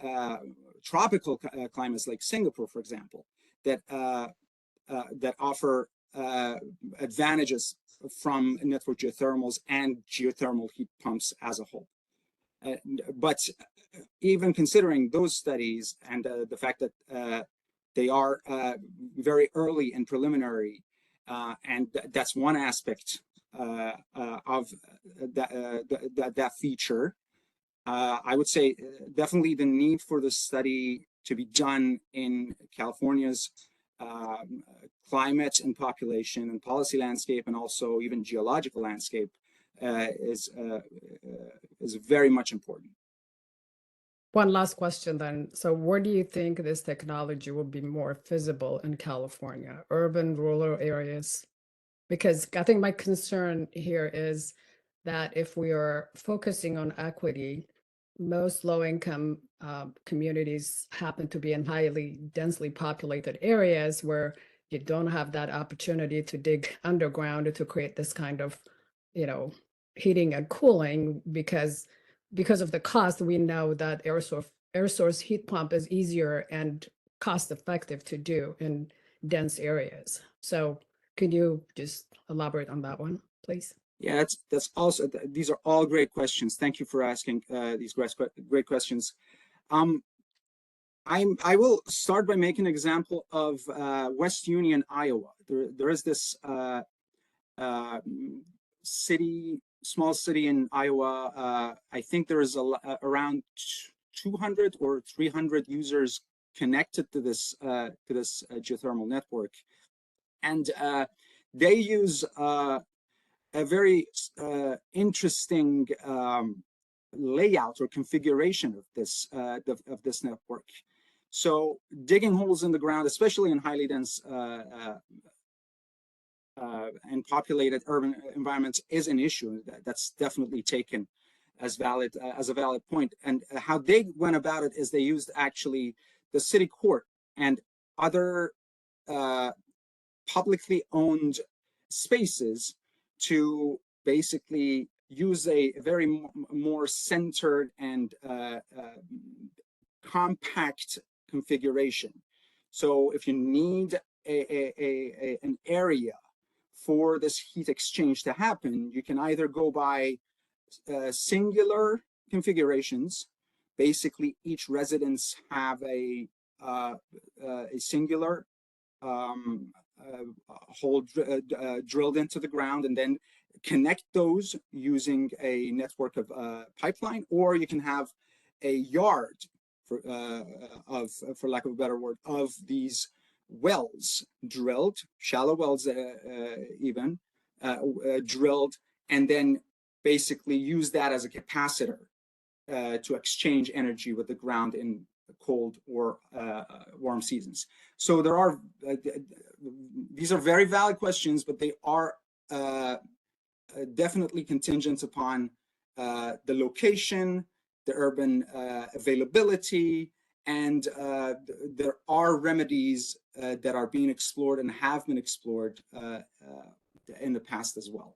tropical climates like Singapore, for example, that offer advantages from network geothermals and geothermal heat pumps as a whole. But even considering those studies and the fact that they are very early and preliminary, and that's one aspect of that feature, I would say definitely the need for the study to be done in California's climate and population and policy landscape, and also even geological landscape, is very much important. One last question then. So where do you think this technology will be more feasible in California, urban, rural areas? Because I think my concern here is that if we are focusing on equity, most low-income communities happen to be in highly densely populated areas where you don't have that opportunity to dig underground to create this kind of, heating and cooling because of the cost. We know that air source heat pump is easier and cost effective to do in dense areas. So could you just elaborate on that one, please? Yeah, that's also, these are all great questions. Thank you for asking these great questions. I will start by making an example of West Union, Iowa. There is this small city in Iowa. I think there is around 200 or 300 users connected to this geothermal network, and they use a very interesting layout or configuration of this network. So digging holes in the ground, especially in highly dense and populated urban environments, is an issue. That's definitely taken as a valid point. And how they went about it is they used actually the city court and other publicly owned spaces to basically use a very more centered and compact configuration. So if you need an area for this heat exchange to happen, you can either go by singular configurations. Basically, each residence have a singular hole drilled into the ground, and then connect those using a network of pipeline, or you can have a yard, for lack of a better word, of these wells drilled, shallow wells even drilled, and then basically use that as a capacitor to exchange energy with the ground in cold or warm seasons. So there are, these are very valid questions, but they are definitely contingent upon the location, the urban availability, and there are remedies that are being explored and have been explored in the past as well.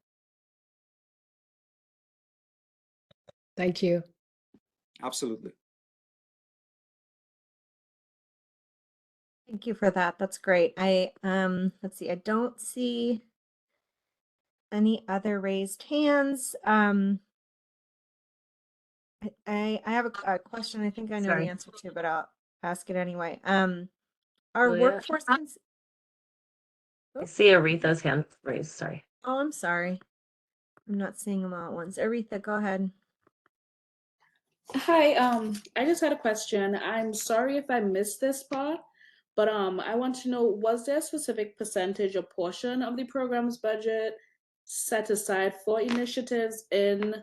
Thank you. Absolutely. Thank you for that. That's great. Let's see, I don't see any other raised hands. I have a question I think I know Sorry. the answer to, but I'll ask it anyway. Our Julia? workforce I see Aretha's hand raised, sorry. Oh, I'm sorry. I'm not seeing them all at once. Aretha, go ahead. Hi, I just had a question. I'm sorry if I missed this part, but I want to know, was there a specific percentage or portion of the program's budget set aside for initiatives in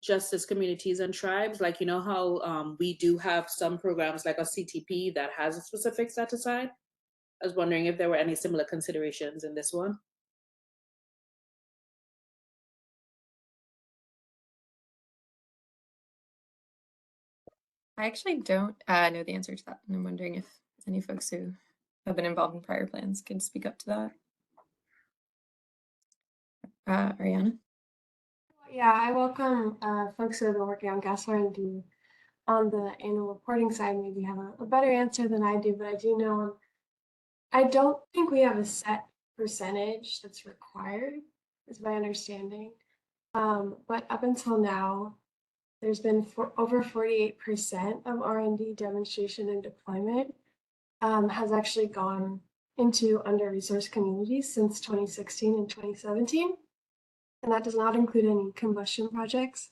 justice communities and tribes? Like, you know how we do have some programs like a CTP that has a specific set aside? I was wondering if there were any similar considerations in this one. I actually don't know the answer to that, and I'm wondering if any folks who have been involved in prior plans can speak up to that. Ariana? Yeah, I welcome folks who have been working on gas R&D on the annual reporting side maybe have a better answer than I do, but I do know I don't think we have a set percentage that's required, is my understanding. But up until now, there's been over 48% of R&D demonstration and deployment has actually gone into under-resourced communities since 2016 and 2017. And that does not include any combustion projects.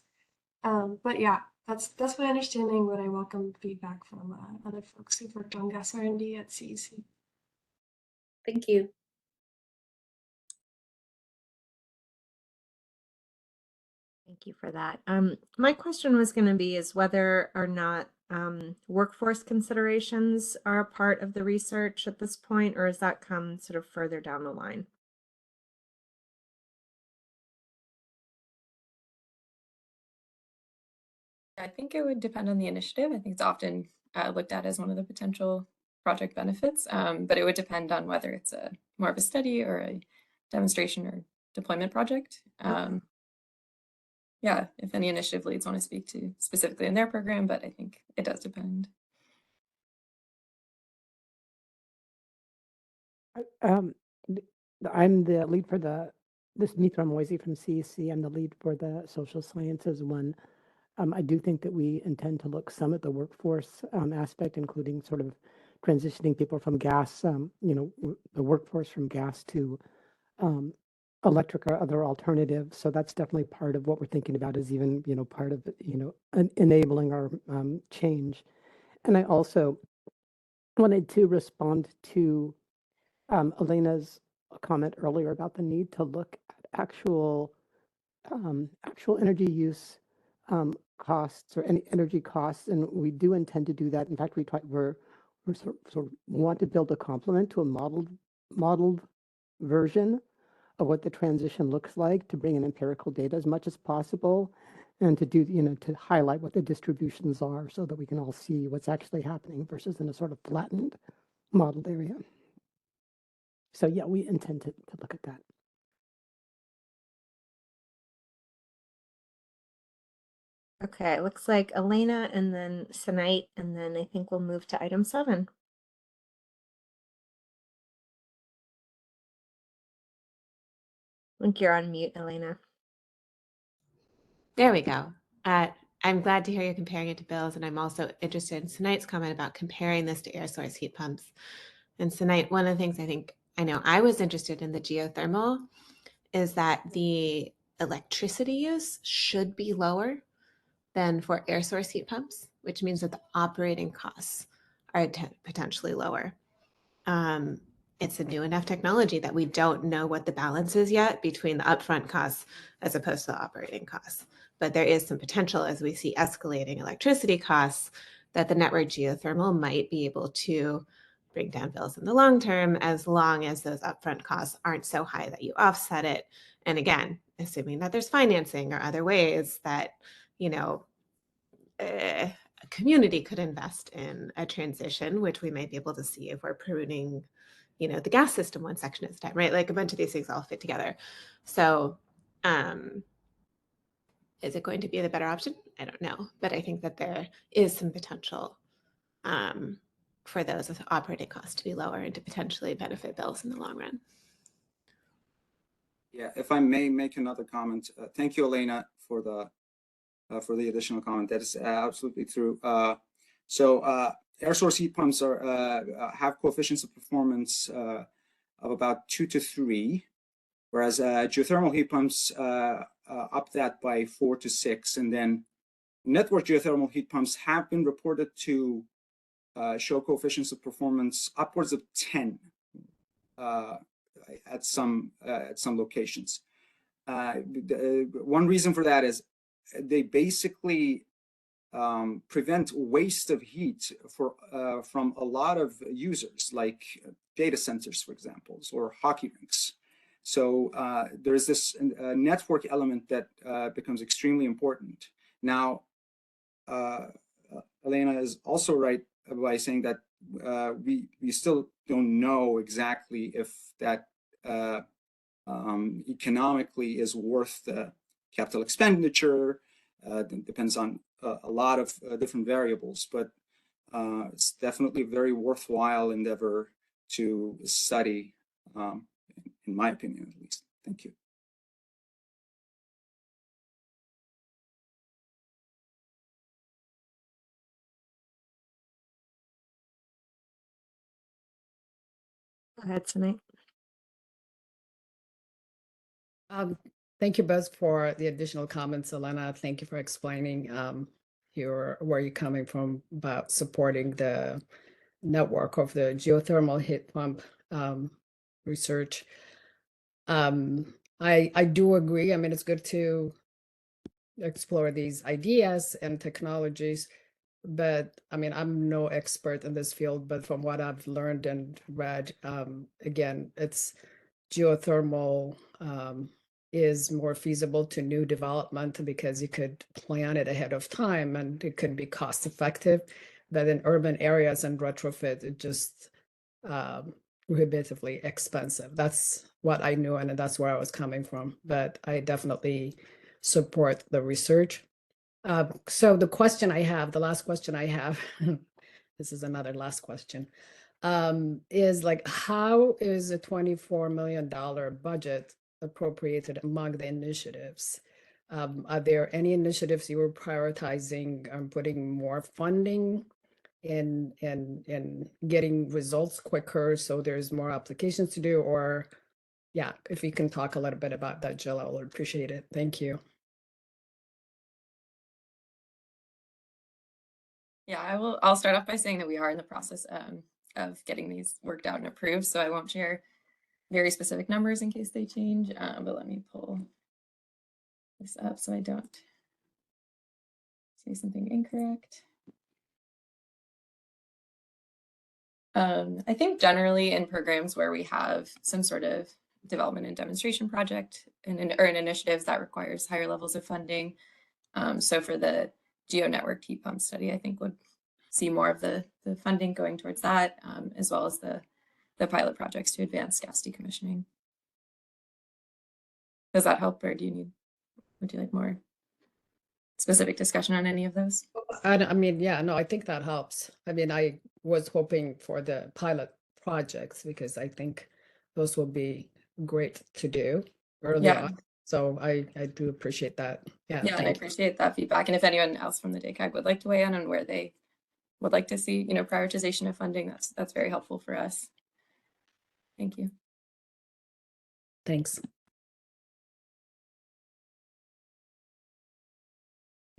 But yeah, that's my understanding, but I welcome feedback from other folks who've worked on gas R&D at CEC. Thank you. Thank you for that. My question was going to be is whether or not workforce considerations are a part of the research at this point, or has that come sort of further down the line? I think it would depend on the initiative. I think it's often looked at as one of the potential project benefits, but it would depend on whether it's more of a study or a demonstration or deployment project. Yeah, if any initiative leads want to speak to specifically in their program, but I think it does depend. I'm the lead for this is Mitra Moisey from CEC. I'm the lead for the social sciences one. I do think that we intend to look some at the workforce aspect, including sort of transitioning people from gas, the workforce from gas to electric or other alternatives. So that's definitely part of what we're thinking about, is even, part of, enabling our change. And I also wanted to respond to Elena's comment earlier about the need to look at actual energy use costs or any energy costs, and we do intend to do that. In fact, we're sort of want to build a complement to a modeled version of what the transition looks like, to bring in empirical data as much as possible, and to do, to highlight what the distributions are so that we can all see what's actually happening versus in a sort of flattened modeled area. So yeah, we intend to look at that. Okay, it looks like Elena and then Sanait, and then I think we'll move to item 7. I think you're on mute, Elena. There we go. I'm glad to hear you're comparing it to bills, and I'm also interested in Sanait's comment about comparing this to air source heat pumps. And Sanait, one of the things I know I was interested in the geothermal is that the electricity use should be lower than for air source heat pumps, which means that the operating costs are potentially lower. It's a new enough technology that we don't know what the balance is yet between the upfront costs as opposed to the operating costs. But there is some potential, as we see escalating electricity costs, that the network geothermal might be able to bring down bills in the long term, as long as those upfront costs aren't so high that you offset it. And again, assuming that there's financing or other ways that, a community could invest in a transition, which we might be able to see if we're pruning, the gas system one section at a time, right? Like a bunch of these things all fit together. So is it going to be the better option? I don't know. But I think that there is some potential for those operating costs to be lower and to potentially benefit bills in the long run. Yeah, if I may make another comment. Thank you, Elena, for the additional comment. That is absolutely true. Air source heat pumps have coefficients of performance of about 2 to 3, whereas geothermal heat pumps up that by 4 to 6, and then network geothermal heat pumps have been reported to show coefficients of performance upwards of 10 at some locations. One reason for that is they basically prevent waste of heat from a lot of users, like data centers, for example, or hockey rinks. So there's this network element that becomes extremely important. Now, Elena is also right by saying that we still don't know exactly if that economically is worth the capital expenditure. It depends on a lot of different variables, but it's definitely a very worthwhile endeavor to study, in my opinion, at least. Thank you. Go ahead, Sanait. Thank you, Buzz, for the additional comments. Elena, thank you for explaining where you're coming from about supporting the network of the geothermal heat pump research. I do agree. I mean, it's good to explore these ideas and technologies. but I mean, I'm no expert in this field, but from what I've learned and read, again, it's geothermal is more feasible to new development because you could plan it ahead of time and it can be cost effective. But in urban areas and retrofit, it just prohibitively expensive. That's what I knew, and that's where I was coming from. But I definitely support the research. So the question I have, the last question I have, this is another last question, is like, how is a $24 million budget appropriated among the initiatives? Are there any initiatives you were prioritizing, putting more funding in getting results quicker so there's more applications to do? Or yeah, if you can talk a little bit about that, Jill, I would appreciate it. Thank you. Yeah, I'll start off by saying that we are in the process of getting these worked out and approved, so I won't share very specific numbers in case they change, but let me pull this up so I don't say something incorrect. I think generally in programs where we have some sort of development and demonstration project or an initiative that requires higher levels of funding. So for the geo-networked heat pump study, I think would see more of the funding going towards that, as well as the pilot projects to advance gas decommissioning. Does that help, or would you like more specific discussion on any of those? I mean, yeah, no, I think that helps. I mean, I was hoping for the pilot projects because I think those will be great to do early on. So I do appreciate that. Yeah, and I appreciate that feedback. And if anyone else from the DACAG would like to weigh in on where they would like to see, prioritization of funding, that's very helpful for us. Thank you. Thanks.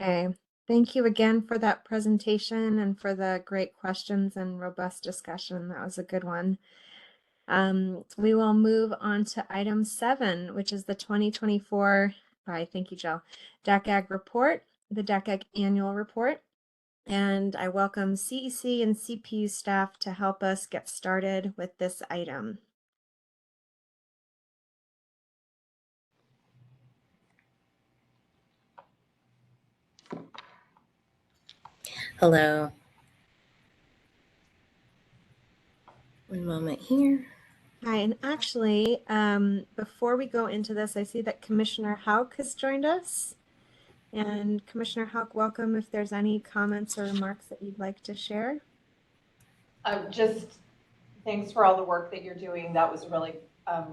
Okay, thank you again for that presentation and for the great questions and robust discussion. That was a good one. We will move on to item 7, which is the 2024, thank you, Jill, DACAG report, the DACAG annual report. And I welcome CEC and CPU staff to help us get started with this item. Hello. One moment here. Hi, and actually, before we go into this, I see that Commissioner Hauk has joined us. And Commissioner Hauk, welcome if there's any comments or remarks that you'd like to share. Just thanks for all the work that you're doing. That was a really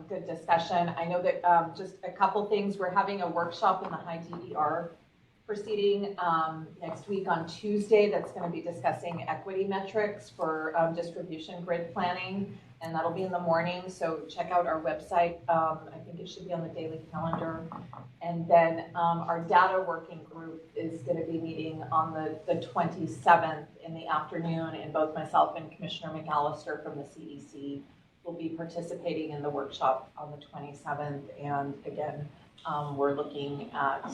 good discussion. I know that just a couple things. We're having a workshop in the high DER proceeding next week on Tuesday that's going to be discussing equity metrics for distribution grid planning, and that'll be in the morning, so check out our website. I think it should be on the daily calendar. And then our data working group is going to be meeting on the 27th in the afternoon, and both myself and Commissioner McAllister from the CEC will be participating in the workshop on the 27th. And again, we're looking at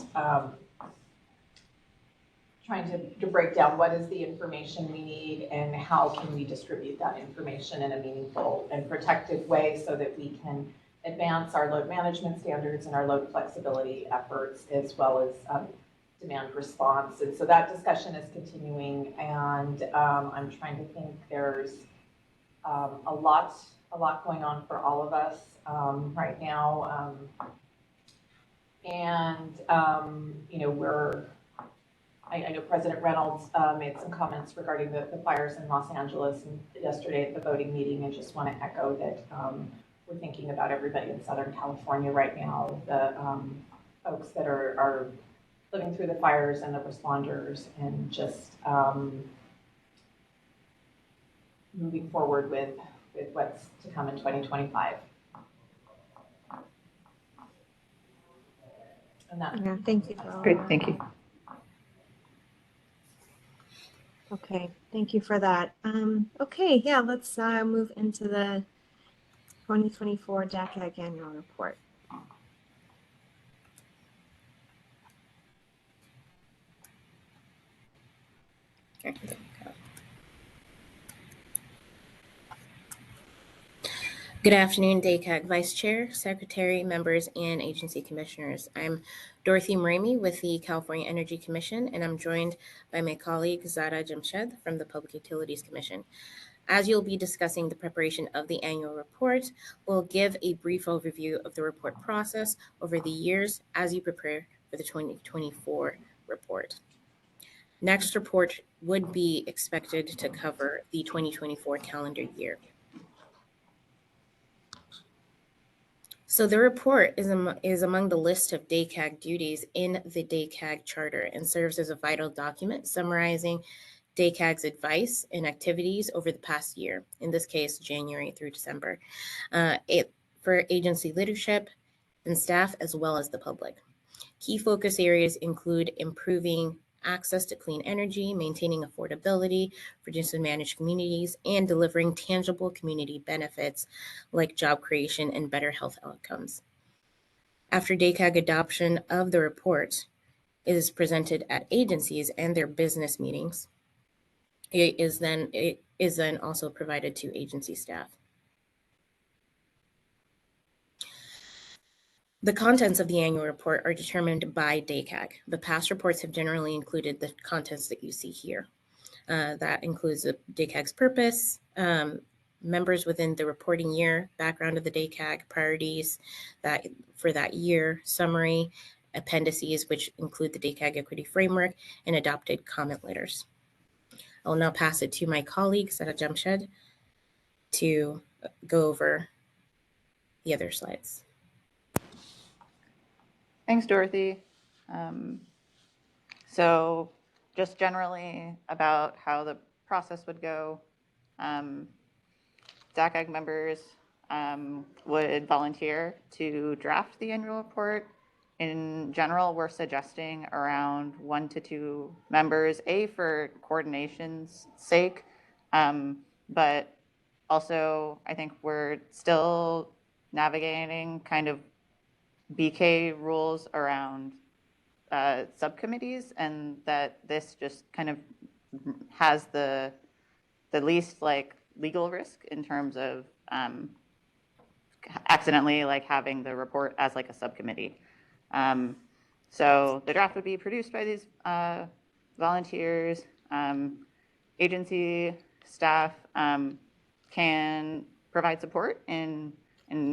trying to break down what is the information we need and how can we distribute that information in a meaningful and protective way so that we can advance our load management standards and our load flexibility efforts, as well as demand response. And so that discussion is continuing, and I'm trying to think. There's a lot going on for all of us right now, and I know President Reynolds made some comments regarding the fires in Los Angeles and yesterday at the voting meeting, and just want to echo that we're thinking about everybody in Southern California right now, the folks that are living through the fires and the responders, and just moving forward with what's to come in 2025. And that, yeah, thank you for all great, that. thank you. Okay, thank you for that. Okay, yeah, let's move into the 2024 DACAG annual report. There we go. Good afternoon, DACAG Vice Chair, Secretary, members, and agency commissioners. I'm Dorothy Marimi with the California Energy Commission, and I'm joined by my colleague Zara Jamshed from the Public Utilities Commission. As you'll be discussing the preparation of the annual report, we'll give a brief overview of the report process over the years as you prepare for the 2024 report. Next report would be expected to cover the 2024 calendar year. So the report is among the list of DACAG duties in the DACAG Charter and serves as a vital document summarizing DACAG's advice and activities over the past year, in this case, January through December, for agency leadership and staff as well as the public. Key focus areas include improving access to clean energy, maintaining affordability for disadvantaged communities, and delivering tangible community benefits like job creation and better health outcomes. After DACAG adoption of the report is presented at agencies and their business meetings, it is then also provided to agency staff. The contents of the annual report are determined by DACAG. The past reports have generally included the contents that you see here. That includes the DACAG's purpose, members within the reporting year, background of the DACAG, priorities for that year, summary, appendices, which include the DACAG equity framework, and adopted comment letters. I'll now pass it to my colleague, Zara Jamshed, to go over the other slides. Thanks, Dorothy. So just generally about how the process would go, DACAG members would volunteer to draft the annual report. In general, we're suggesting around 1 to 2 members, for coordination's sake, but also I think we're still navigating kind of BK rules around subcommittees, and that this just kind of has the least legal risk in terms of accidentally having the report as a subcommittee. So the draft would be produced by these volunteers. Agency staff can provide support in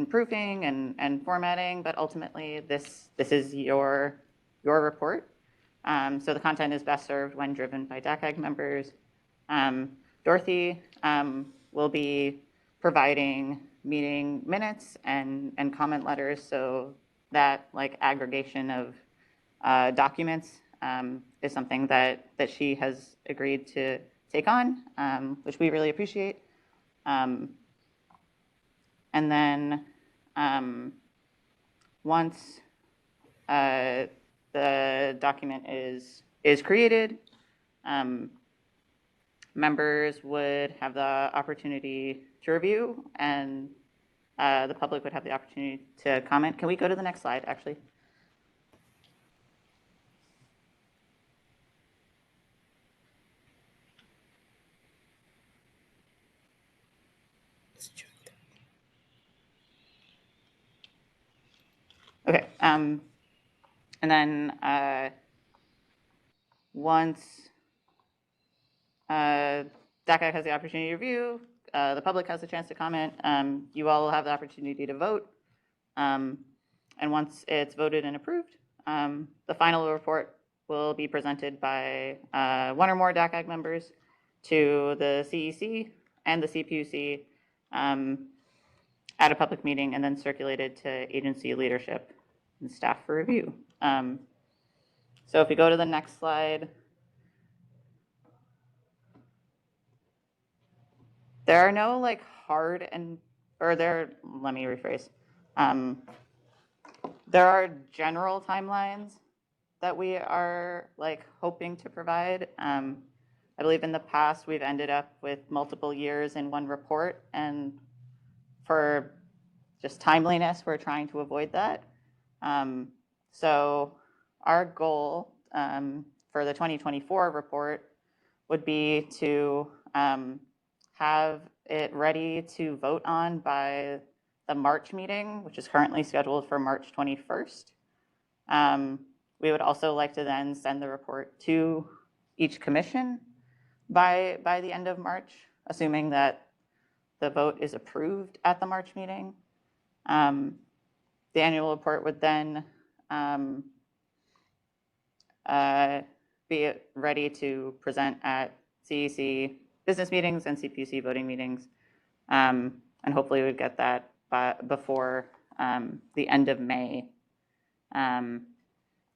proofing and formatting, but ultimately this is your report. So the content is best served when driven by DACAG members. Dorothy will be providing meeting minutes and comment letters, so that aggregation of documents is something that she has agreed to take on, which we really appreciate. And then once the document is created, members would have the opportunity to review, and the public would have the opportunity to comment. Can we go to the next slide, actually? Okay, and then once DACAG has the opportunity to review, the public has a chance to comment, you all will have the opportunity to vote. And once it's voted and approved, the final report will be presented by 1 or more DACAG members to the CEC and the CPUC at a public meeting, and then circulated to agency leadership and staff for review. So if we go to the next slide, there are no let me rephrase. There are general timelines that we are hoping to provide. I believe in the past we've ended up with multiple years in one report, and for just timeliness, we're trying to avoid that. So our goal for the 2024 report would be to have it ready to vote on by the March meeting, which is currently scheduled for March 21st. We would also like to then send the report to each commission by the end of March, assuming that the vote is approved at the March meeting. The annual report would then be ready to present at CEC business meetings and CPUC voting meetings. And hopefully we would get that before the end of May.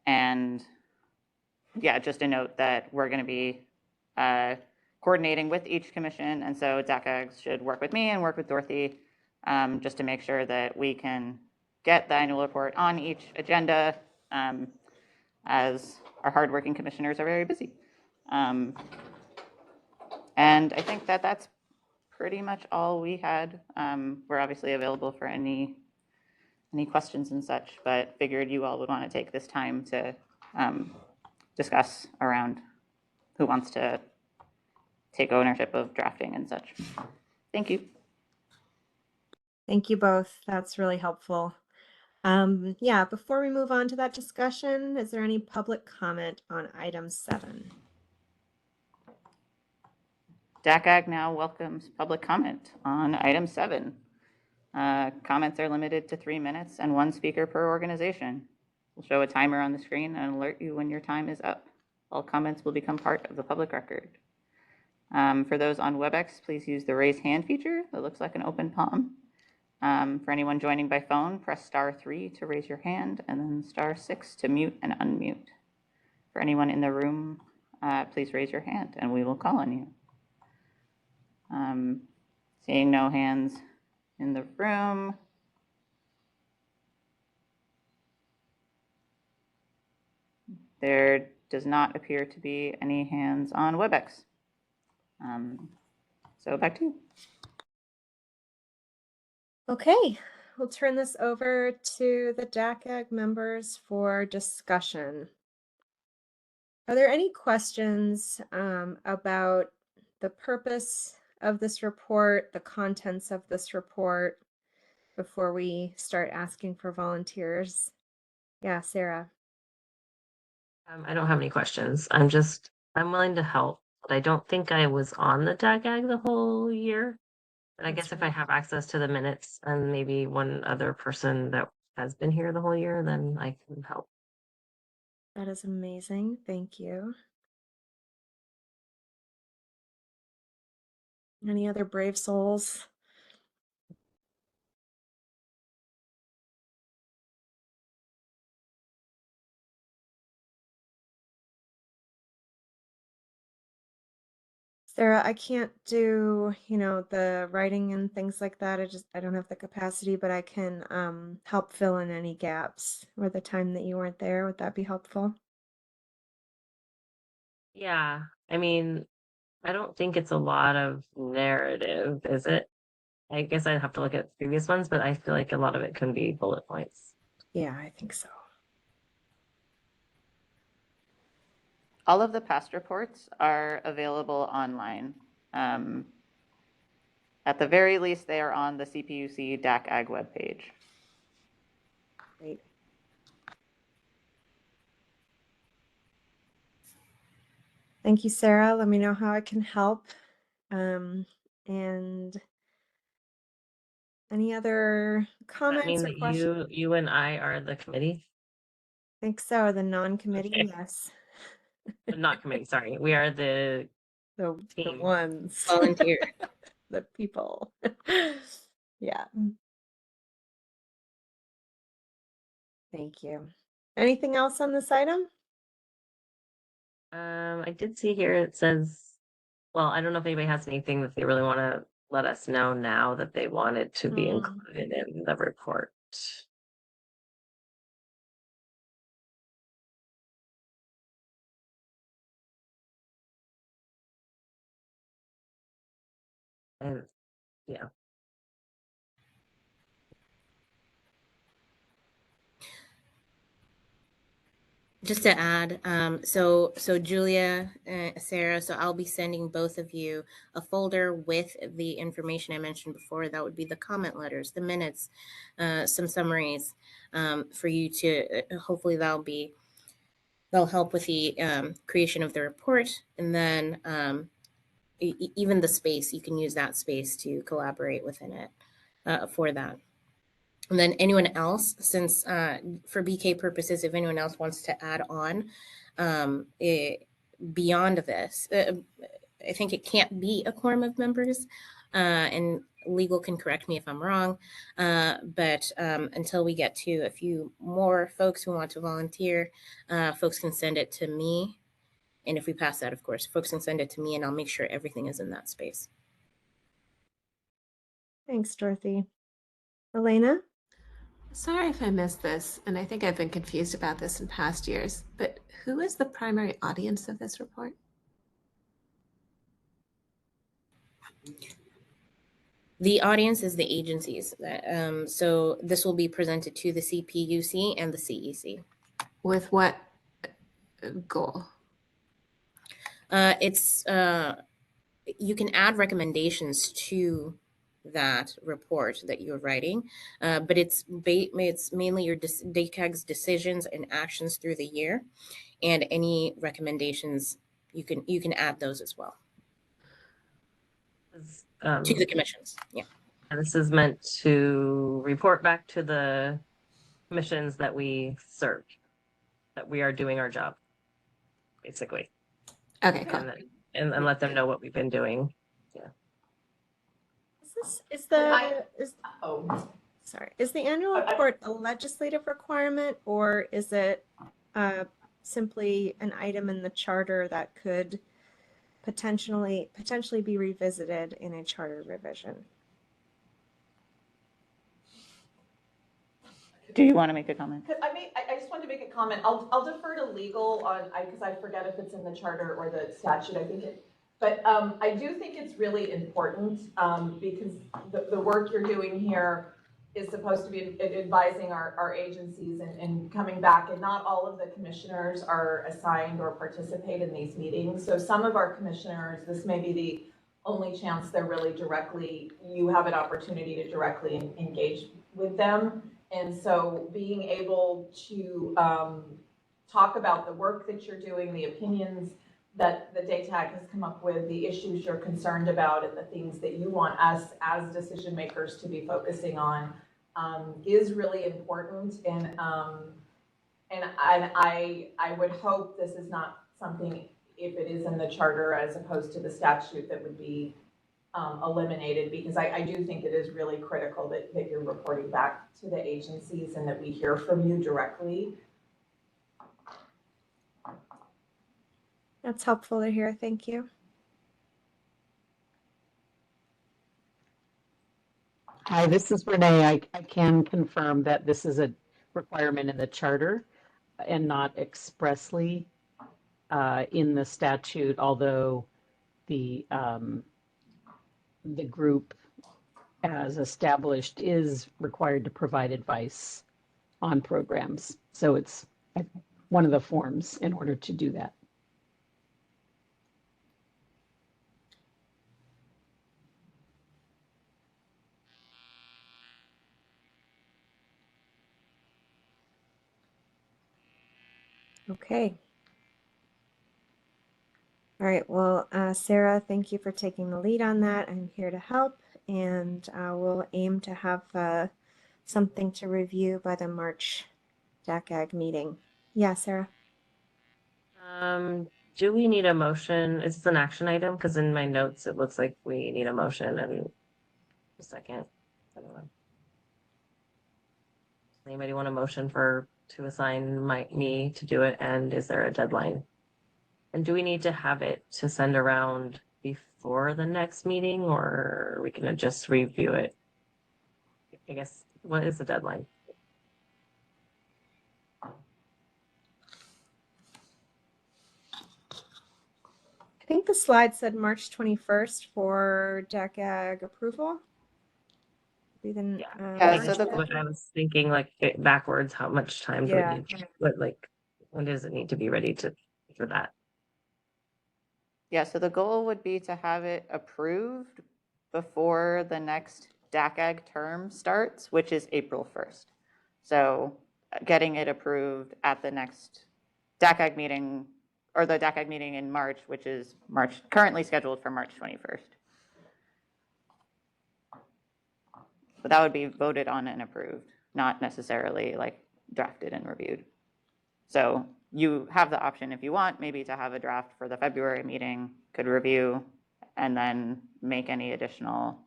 And yeah, just a note that we're going to be coordinating with each commission. And so DACAG should work with me and work with Dorothy just to make sure that we can get the annual report on each agenda as our hardworking commissioners are very busy. And I think that that's pretty much all we had. We're obviously available for any questions and such, but figured you all would want to take this time to discuss around who wants to take ownership of drafting and such. Thank you. Thank you both. That's really helpful. Yeah, before we move on to that discussion, is there any public comment on item 7? DACAG now welcomes public comment on item 7. Comments are limited to 3 minutes and 1 speaker per organization. We'll show a timer on the screen and alert you when your time is up. All comments will become part of the public record. For those on WebEx, please use the raise hand feature that looks like an open palm. For anyone joining by phone, press *3 to raise your hand and then *6 to mute and unmute. For anyone in the room, please raise your hand and we will call on you. Seeing no hands in the room. There does not appear to be any hands on WebEx. So back to you. Okay, we'll turn this over to the DACAG members for discussion. Are there any questions about the purpose of this report, the contents of this report, before we start asking for volunteers? Yeah, Sarah. I don't have any questions. I'm willing to help, but I don't think I was on the DACAG the whole year. But I guess if I have access to the minutes and maybe one other person that has been here the whole year, then I can help. That is amazing. Thank you. Any other brave souls? Sarah, I can't do, the writing and things like that. I don't have the capacity, but I can help fill in any gaps or the time that you weren't there. Would that be helpful? Yeah, I mean, I don't think it's a lot of narrative, is it? I guess I'd have to look at previous ones, but I feel like a lot of it can be bullet points. Yeah, I think so. All of the past reports are available online. At the very least, they are on the CPUC DACAG webpage. Great. Thank you, Sarah. Let me know how I can help. And any other Does that mean comments or that questions? you and I are the committee? I think so. The non-committee, Okay. yes. Not committee, sorry. We are the The team. ones. Volunteer. The people. Yeah. Thank you. Anything else on this item? I did see here it says, well, I don't know if anybody has anything that they really want to let us know now that they wanted to be included in the report. And yeah. Just to add, so Julia, Sarah, so I'll be sending both of you a folder with the information I mentioned before. That would be the comment letters, the minutes, some summaries, for you to hopefully they'll help with the creation of the report, and then even the space, you can use that space to collaborate within it for that. And then anyone else, since for BK purposes, if anyone else wants to add on beyond this, I think it can't be a quorum of members, and legal can correct me if I'm wrong, but until we get to a few more folks who want to volunteer, folks can send it to me. And if we pass that, of course, folks can send it to me and I'll make sure everything is in that space. Thanks, Dorothy. Elena? Sorry if I missed this, and I think I've been confused about this in past years, but who is the primary audience of this report? The audience is the agencies. So this will be presented to the CPUC and the CEC. With what goal? You can add recommendations to that report that you're writing, but it's mainly your DACAG's decisions and actions through the year, and any recommendations you can add those as well to the commissions. Yeah. And this is meant to report back to the commissions that we serve, that we are doing our job, basically. Okay, cool. And let them know what we've been doing. Yeah. Is the annual report a legislative requirement, or is it simply an item in the charter that could potentially be revisited in a charter revision? Do you want to make a comment? I just wanted to make a comment. I'll defer to legal on, because I forget if it's in the charter or the statute. I think it, but I do think it's really important because the work you're doing here is supposed to be advising our agencies and coming back, and not all of the commissioners are assigned or participate in these meetings. So some of our commissioners, this may be the only chance they're really you have an opportunity to directly engage with them. And so being able to talk about the work that you're doing, the opinions that the DACAG has come up with, the issues you're concerned about, and the things that you want us as decision makers to be focusing on is really important. And I would hope this is not something, if it is in the charter as opposed to the statute, that would be eliminated, because I do think it is really critical that you're reporting back to the agencies and that we hear from you directly. That's helpful to hear. Thank you. Hi, this is Renee. I can confirm that this is a requirement in the charter and not expressly in the statute, although the group as established is required to provide advice on programs. So it's one of the forms in order to do that. Okay. All right. Well, Sarah, thank you for taking the lead on that. I'm here to help, and we'll aim to have something to review by the March DACAG meeting. Yeah, Sarah. Do we need a motion? Is this an action item? Because in my notes, it looks like we need a motion and a second. I don't know. Anybody want a motion to assign me to do it? And is there a deadline? And do we need to have it to send around before the next meeting, or we can just review it? I guess, what is the deadline? I think the slide said March 21st for DACAG approval. Then, I was thinking like backwards, how much time do we need? But like, when does it need to be ready for that? Yeah, so the goal would be to have it approved before the next DACAG term starts, which is April 1st. So getting it approved at the next DACAG meeting, or the DACAG meeting in March, which is currently scheduled for March 21st. But that would be voted on and approved, not necessarily like drafted and reviewed. So you have the option if you want maybe to have a draft for the February meeting, could review and then make any additional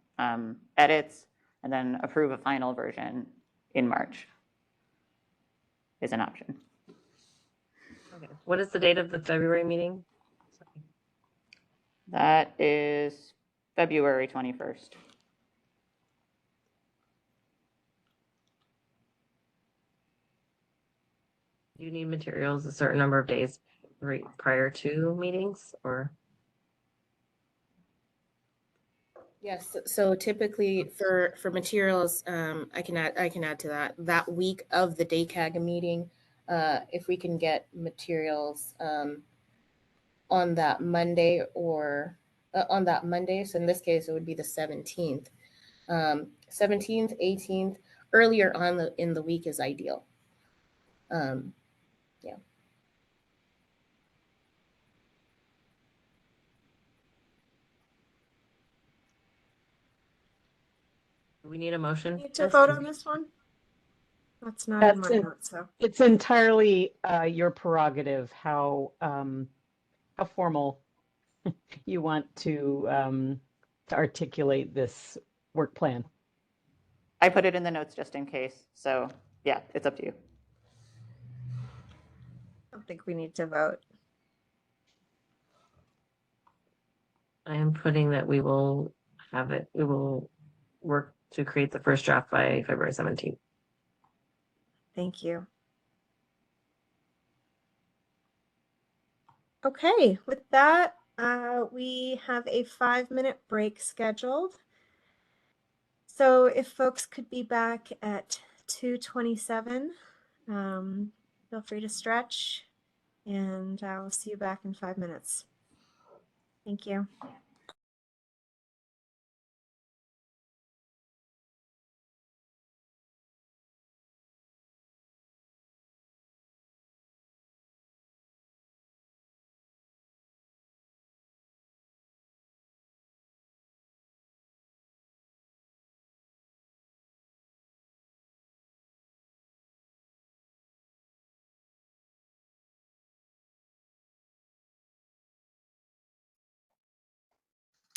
edits and then approve a final version in March is an option. Okay. What is the date of the February meeting? That is February 21st. Do you need materials a certain number of days prior to meetings, or? Yes, so typically for materials, I can add to that week of the DACAG meeting, if we can get materials on that Monday or on that Monday. So in this case, it would be the 17th. 17th, 18th, earlier on in the week is ideal. Yeah. Do we need a motion? Need to vote on this one? That's not in my notes, so. It's entirely your prerogative how formal you want to articulate this work plan. I put it in the notes just in case. So yeah, it's up to you. I don't think we need to vote. I am putting that we will work to create the first draft by February 17th. Thank you. Okay, with that, we have a 5-minute break scheduled. So if folks could be back at 2:27, feel free to stretch, and I will see you back in 5 minutes. Thank you.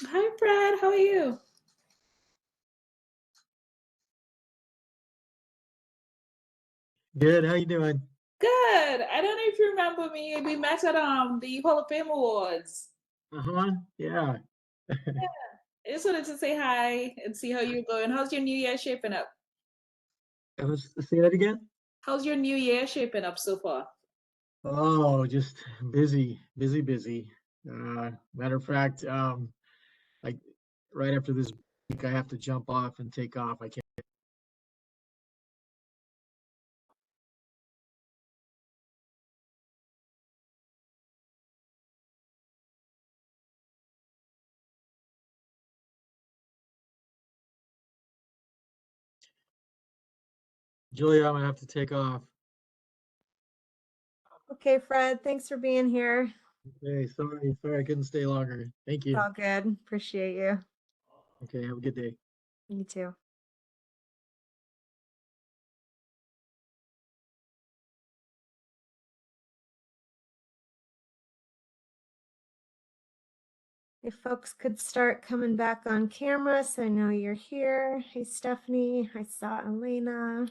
Hi, Fred. How are you? Good. How you doing? Good. I don't know if you remember me. We met at the Hall of Fame Awards. Yeah. I just wanted to say hi and see how you're going. How's your new year shaping up? Say that again. How's your new year shaping up so far? Oh, just busy. Matter of fact, like right after this week, I have to jump off and take off. I can't. Julia, I'm gonna have to take off. Okay, Fred, thanks for being here. Okay, sorry I couldn't stay longer. Thank It's you. all good. Appreciate you. Okay, have a good day. You too. If folks could start coming back on camera, so I know you're here. Hey, Stephanie. I saw Elena.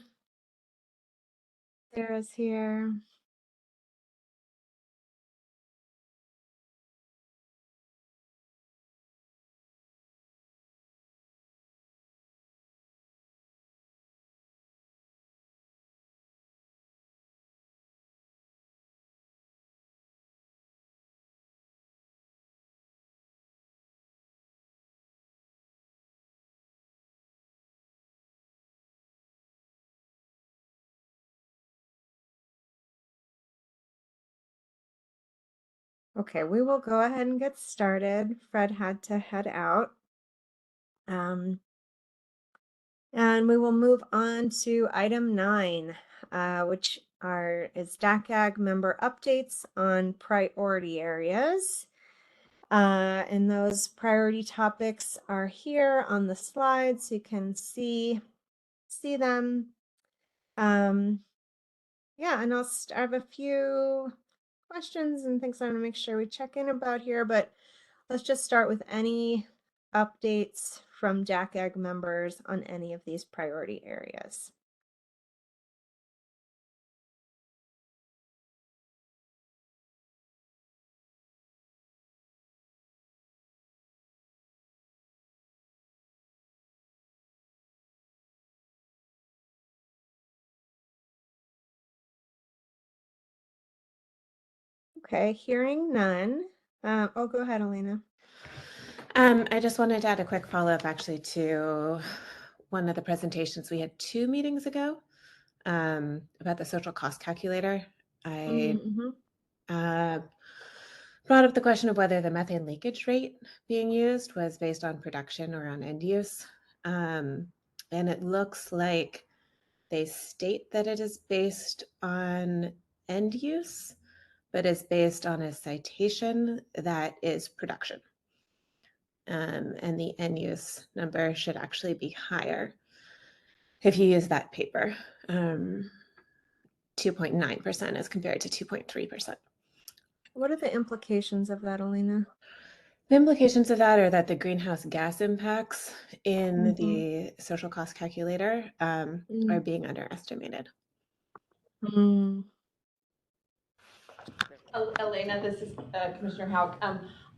Sarah's here. Okay, we will go ahead and get started. Fred had to head out. And we will move on to item 9, which is DACAG member updates on priority areas. And those priority topics are here on the slide, so you can see them. Yeah, and I have a few questions and things I want to make sure we check in about here, but let's just start with any updates from DACAG members on any of these priority areas. Okay, hearing none. Oh, go ahead, Elena. I just wanted to add a quick follow-up actually to one of the presentations we had 2 meetings ago about the social cost calculator. I brought up the question of whether the methane leakage rate being used was based on production or on end use. And it looks like they state that it is based on end use, but is based on a citation that is production. And the end use number should actually be higher if you use that paper, 2.9% as compared to 2.3%. What are the implications of that, Elena? The implications of that are that the greenhouse gas impacts in the social cost calculator are being underestimated. Elena, this is Commissioner Houck.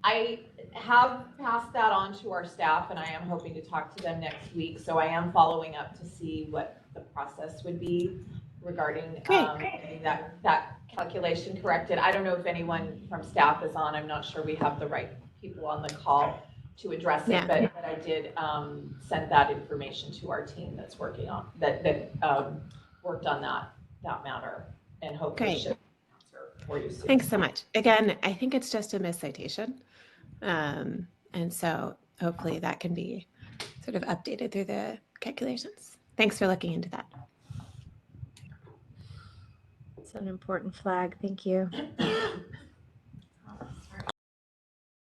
I have passed that on to our staff, and I am hoping to talk to them next week. So I am following up to see what the process would be regarding getting that calculation corrected. I don't know if anyone from staff is on. I'm not sure we have the right people on the call to address it, but I did send that information to our team that's working on that worked on that matter, and hopefully should answer for you soon. Thanks so much. Again, I think it's just a miscitation. And so hopefully that can be sort of updated through the calculations. Thanks for looking into that. It's an important flag. Thank you.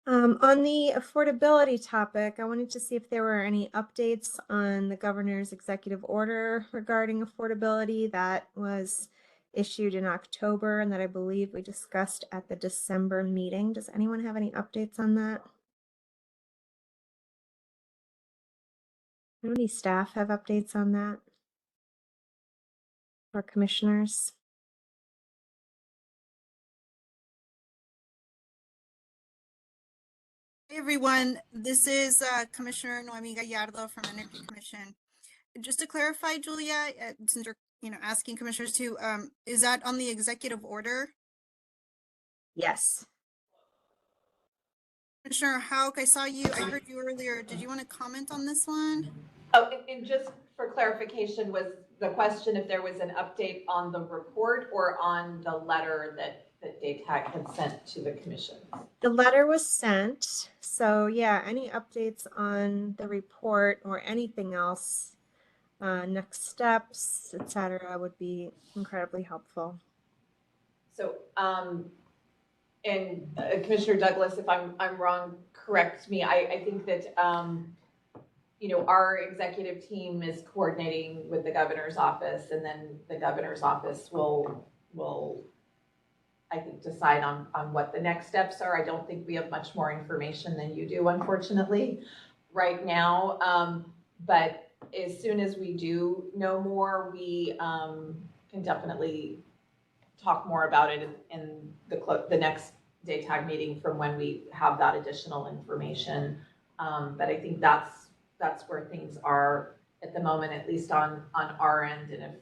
On the affordability topic, I wanted to see if there were any updates on the governor's executive order regarding affordability that was issued in October and that I believe we discussed at the December meeting. Does anyone have any updates on that? Do any staff have updates on that? Or commissioners? Hey everyone, this is Commissioner Noemi Gallardo from Energy Commission. Just to clarify, Julia, since you're asking commissioners to, is that on the executive order? Yes. Commissioner Houck, I heard you earlier. Did you want to comment on this one? Oh, and just for clarification, was the question if there was an update on the report or on the letter that DACAG had sent to the commission? The letter was sent, so yeah, any updates on the report or anything else, next steps, etc., would be incredibly helpful. So, and Commissioner Douglas, if I'm wrong, correct me. I think that our executive team is coordinating with the governor's office, and then the governor's office will I think decide on what the next steps are. I don't think we have much more information than you do, unfortunately, right now. But as soon as we do know more, we can definitely talk more about it in the next DACAG meeting from when we have that additional information. But I think that's where things are at the moment, at least on our end. And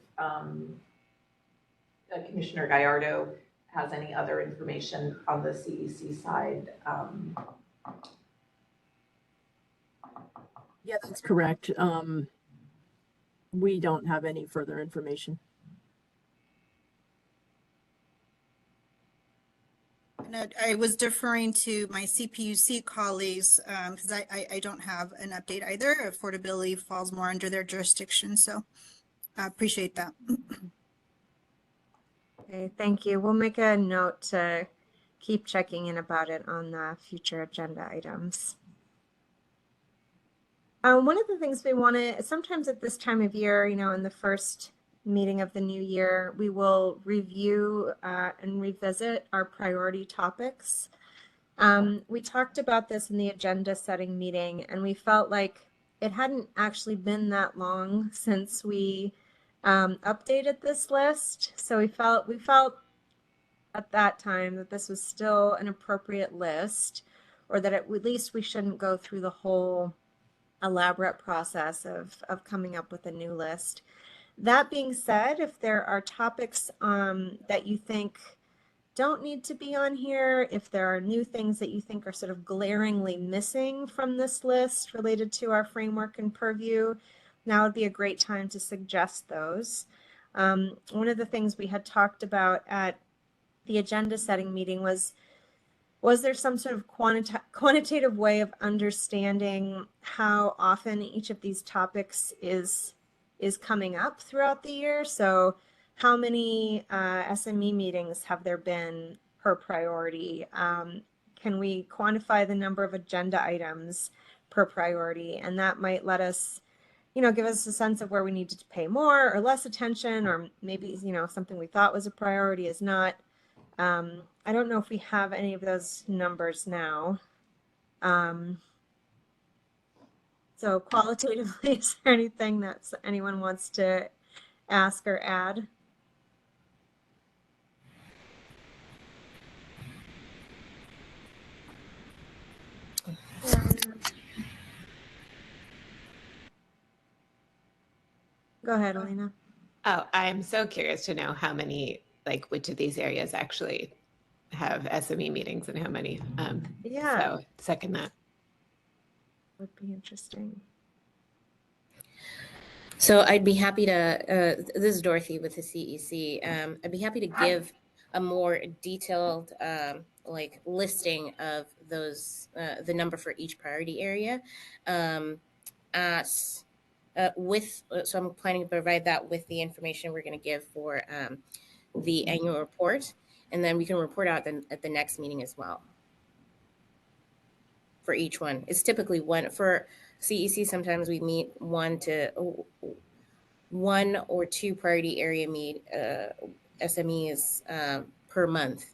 if Commissioner Gallardo has any other information on the CEC side. Yeah, that's correct. We don't have any further information. No, I was deferring to my CPUC colleagues because I don't have an update either. Affordability falls more under their jurisdiction, so I appreciate that. Okay, thank you. We'll make a note to keep checking in about it on the future agenda items. One of the things we want to, sometimes at this time of year, you know, in the first meeting of the new year, we will review and revisit our priority topics. We talked about this in the agenda setting meeting, and we felt like it hadn't actually been that long since we updated this list. So we felt at that time that this was still an appropriate list, or that at least we shouldn't go through the whole elaborate process of coming up with a new list. That being said, if there are topics that you think don't need to be on here, if there are new things that you think are sort of glaringly missing from this list related to our framework and purview, now would be a great time to suggest those. One of the things we had talked about at the agenda setting meeting was there some sort of quantitative way of understanding how often each of these topics is coming up throughout the year? So how many SME meetings have there been per priority? Can we quantify the number of agenda items per priority? And that might let us, you know, give us a sense of where we need to pay more or less attention, or maybe, you know, something we thought was a priority is not. I don't know if we have any of those numbers now. So qualitatively, is there anything that anyone wants to ask or add? Go ahead, Elena. Oh, I'm so curious to know how many, like which of these areas actually have SME meetings and how many. Yeah. So second that. Would be interesting. So I'd be happy to, this is Dorothy with the CEC. I'd be happy to give a more detailed like listing of those, the number for each priority area. So I'm planning to provide that with the information we're going to give for the annual report, and then we can report out at the next meeting as well. For each one, it's typically one for CEC. Sometimes we meet one or two priority area SMEs per month,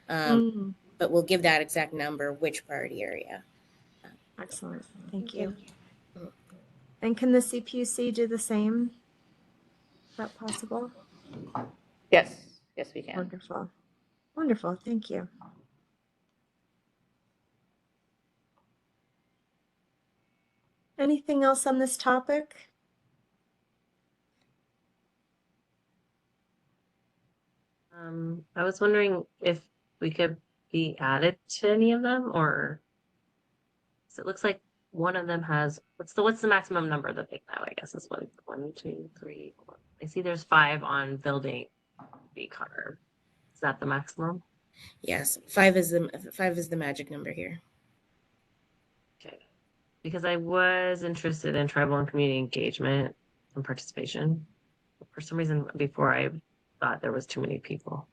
but we'll give that exact number, which priority area. Excellent, thank you. And can the CPUC do the same? Is that possible? Yes, yes, we can. Wonderful, wonderful, thank you. Anything else on this topic? I was wondering if we could be added to any of them, or so it looks like one of them has, what's the maximum number that they have? I guess is what, 1, 2, 3, 4. I see there's 5 on building B cover. Is that the maximum? Yes, 5 is the magic number here. Okay, because I was interested in tribal and community engagement and participation. For some reason, before I thought there was too many people.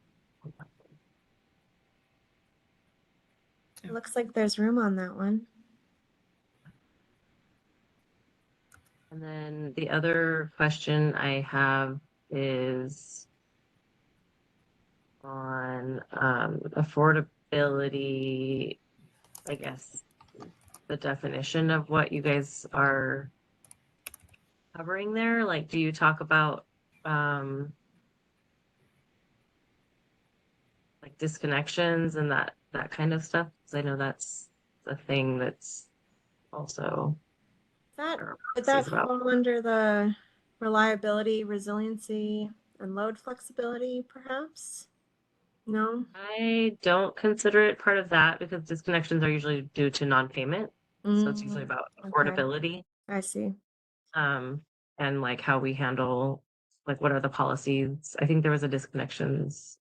It looks like there's room on that one. And then the other question I have is on affordability, I guess, the definition of what you guys are covering there. Like, do you talk about like disconnections and that kind of stuff? Because I know that's a thing that's also Would that fall under the reliability, resiliency, and load flexibility, perhaps? No? I don't consider it part of that because disconnections are usually due to non-payment. So it's usually about affordability. I see. And like how we handle, like what are the policies? I think there was a disconnections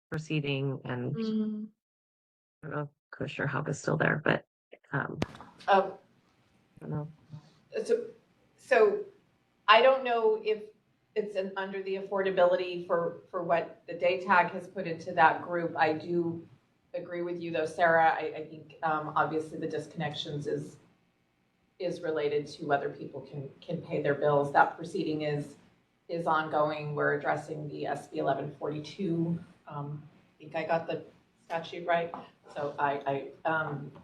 proceeding, and I don't know if Commissioner Hauck is still there, but I don't know. So I don't know if it's under the affordability for what the DACAG has put into that group. I do agree with you though, Sarah. I think obviously the disconnections is related to whether people can pay their bills. That proceeding is ongoing. We're addressing the SB 1142. I think I got the statute right. So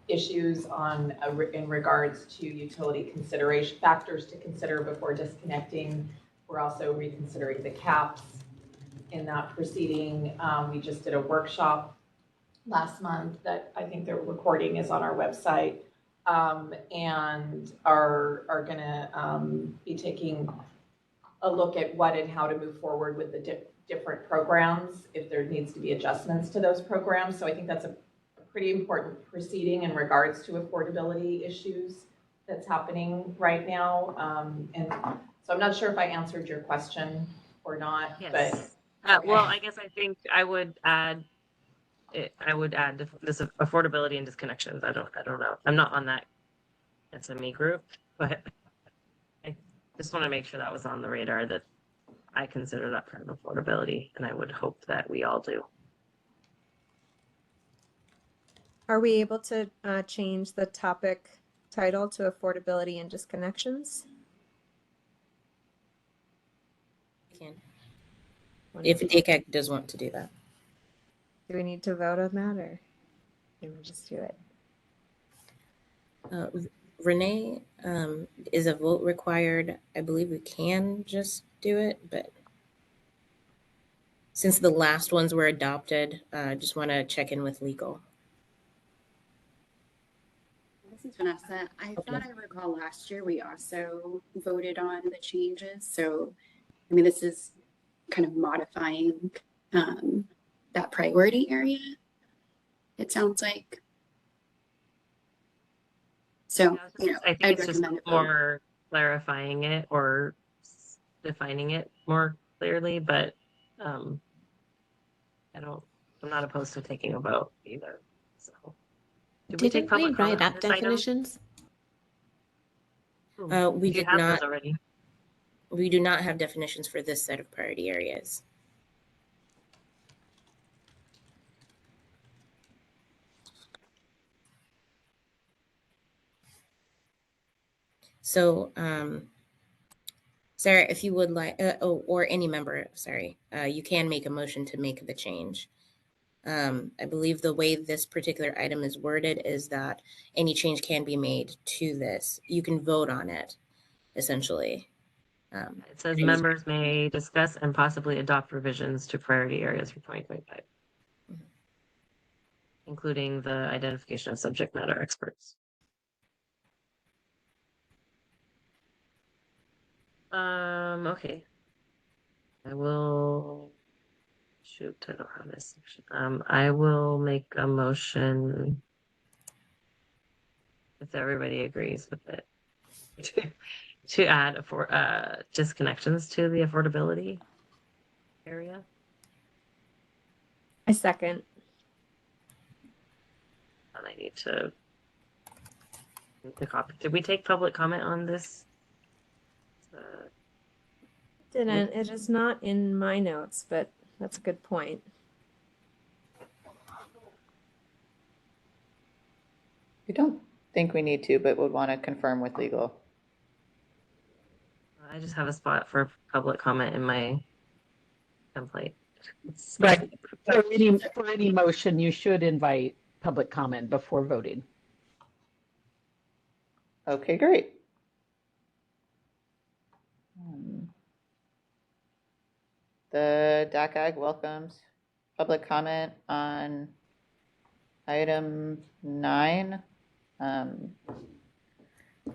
issues on in regards to utility consideration factors to consider before disconnecting. We're also reconsidering the caps in that proceeding. We just did a workshop last month that I think the recording is on our website, and are going to be taking a look at what and how to move forward with the different programs if there needs to be adjustments to those programs. So I think that's a pretty important proceeding in regards to affordability issues that's happening right now. And so I'm not sure if I answered your question or not, Yes. but Well, I guess I think I would add this affordability and disconnections. I don't know. I'm not on that SME group, but I just want to make sure that was on the radar, that I consider that part of affordability, and I would hope that we all do. Are we able to change the topic title to affordability and disconnections? Can. If DACAG does want to do that. Do we need to vote on that, or can we just do it? Renee, is a vote required? I believe we can just do it, but since the last ones were adopted, just want to check in with legal. This is Vanessa. I thought I recall last year we also voted on the changes. So, I mean, this is kind of modifying that priority area, it sounds like. So, I think it's just more clarifying it or defining it more clearly, but I'm not opposed to taking a vote either. So, Didn't we write up definitions? We did not already. We do not have definitions for this set of priority areas. So, Sarah, if you would like, or any member, sorry, you can make a motion to make the change. I believe the way this particular item is worded is that any change can be made to this. You can vote on it, essentially. It says members may discuss and possibly adopt revisions to priority areas for 2025, including the identification of subject matter experts. Okay. I will shoot. I don't have this section. I will make a motion if everybody agrees with it to add disconnections to the affordability area. I second. And I need to the copy. Did we take public comment on this? Didn't. It is not in my notes, but that's a good point. We don't think we need to, but would want to confirm with legal. I just have a spot for public comment in my template. Right. For any motion, you should invite public comment before voting. Okay, great. The DACAG welcomes public comment on item 9.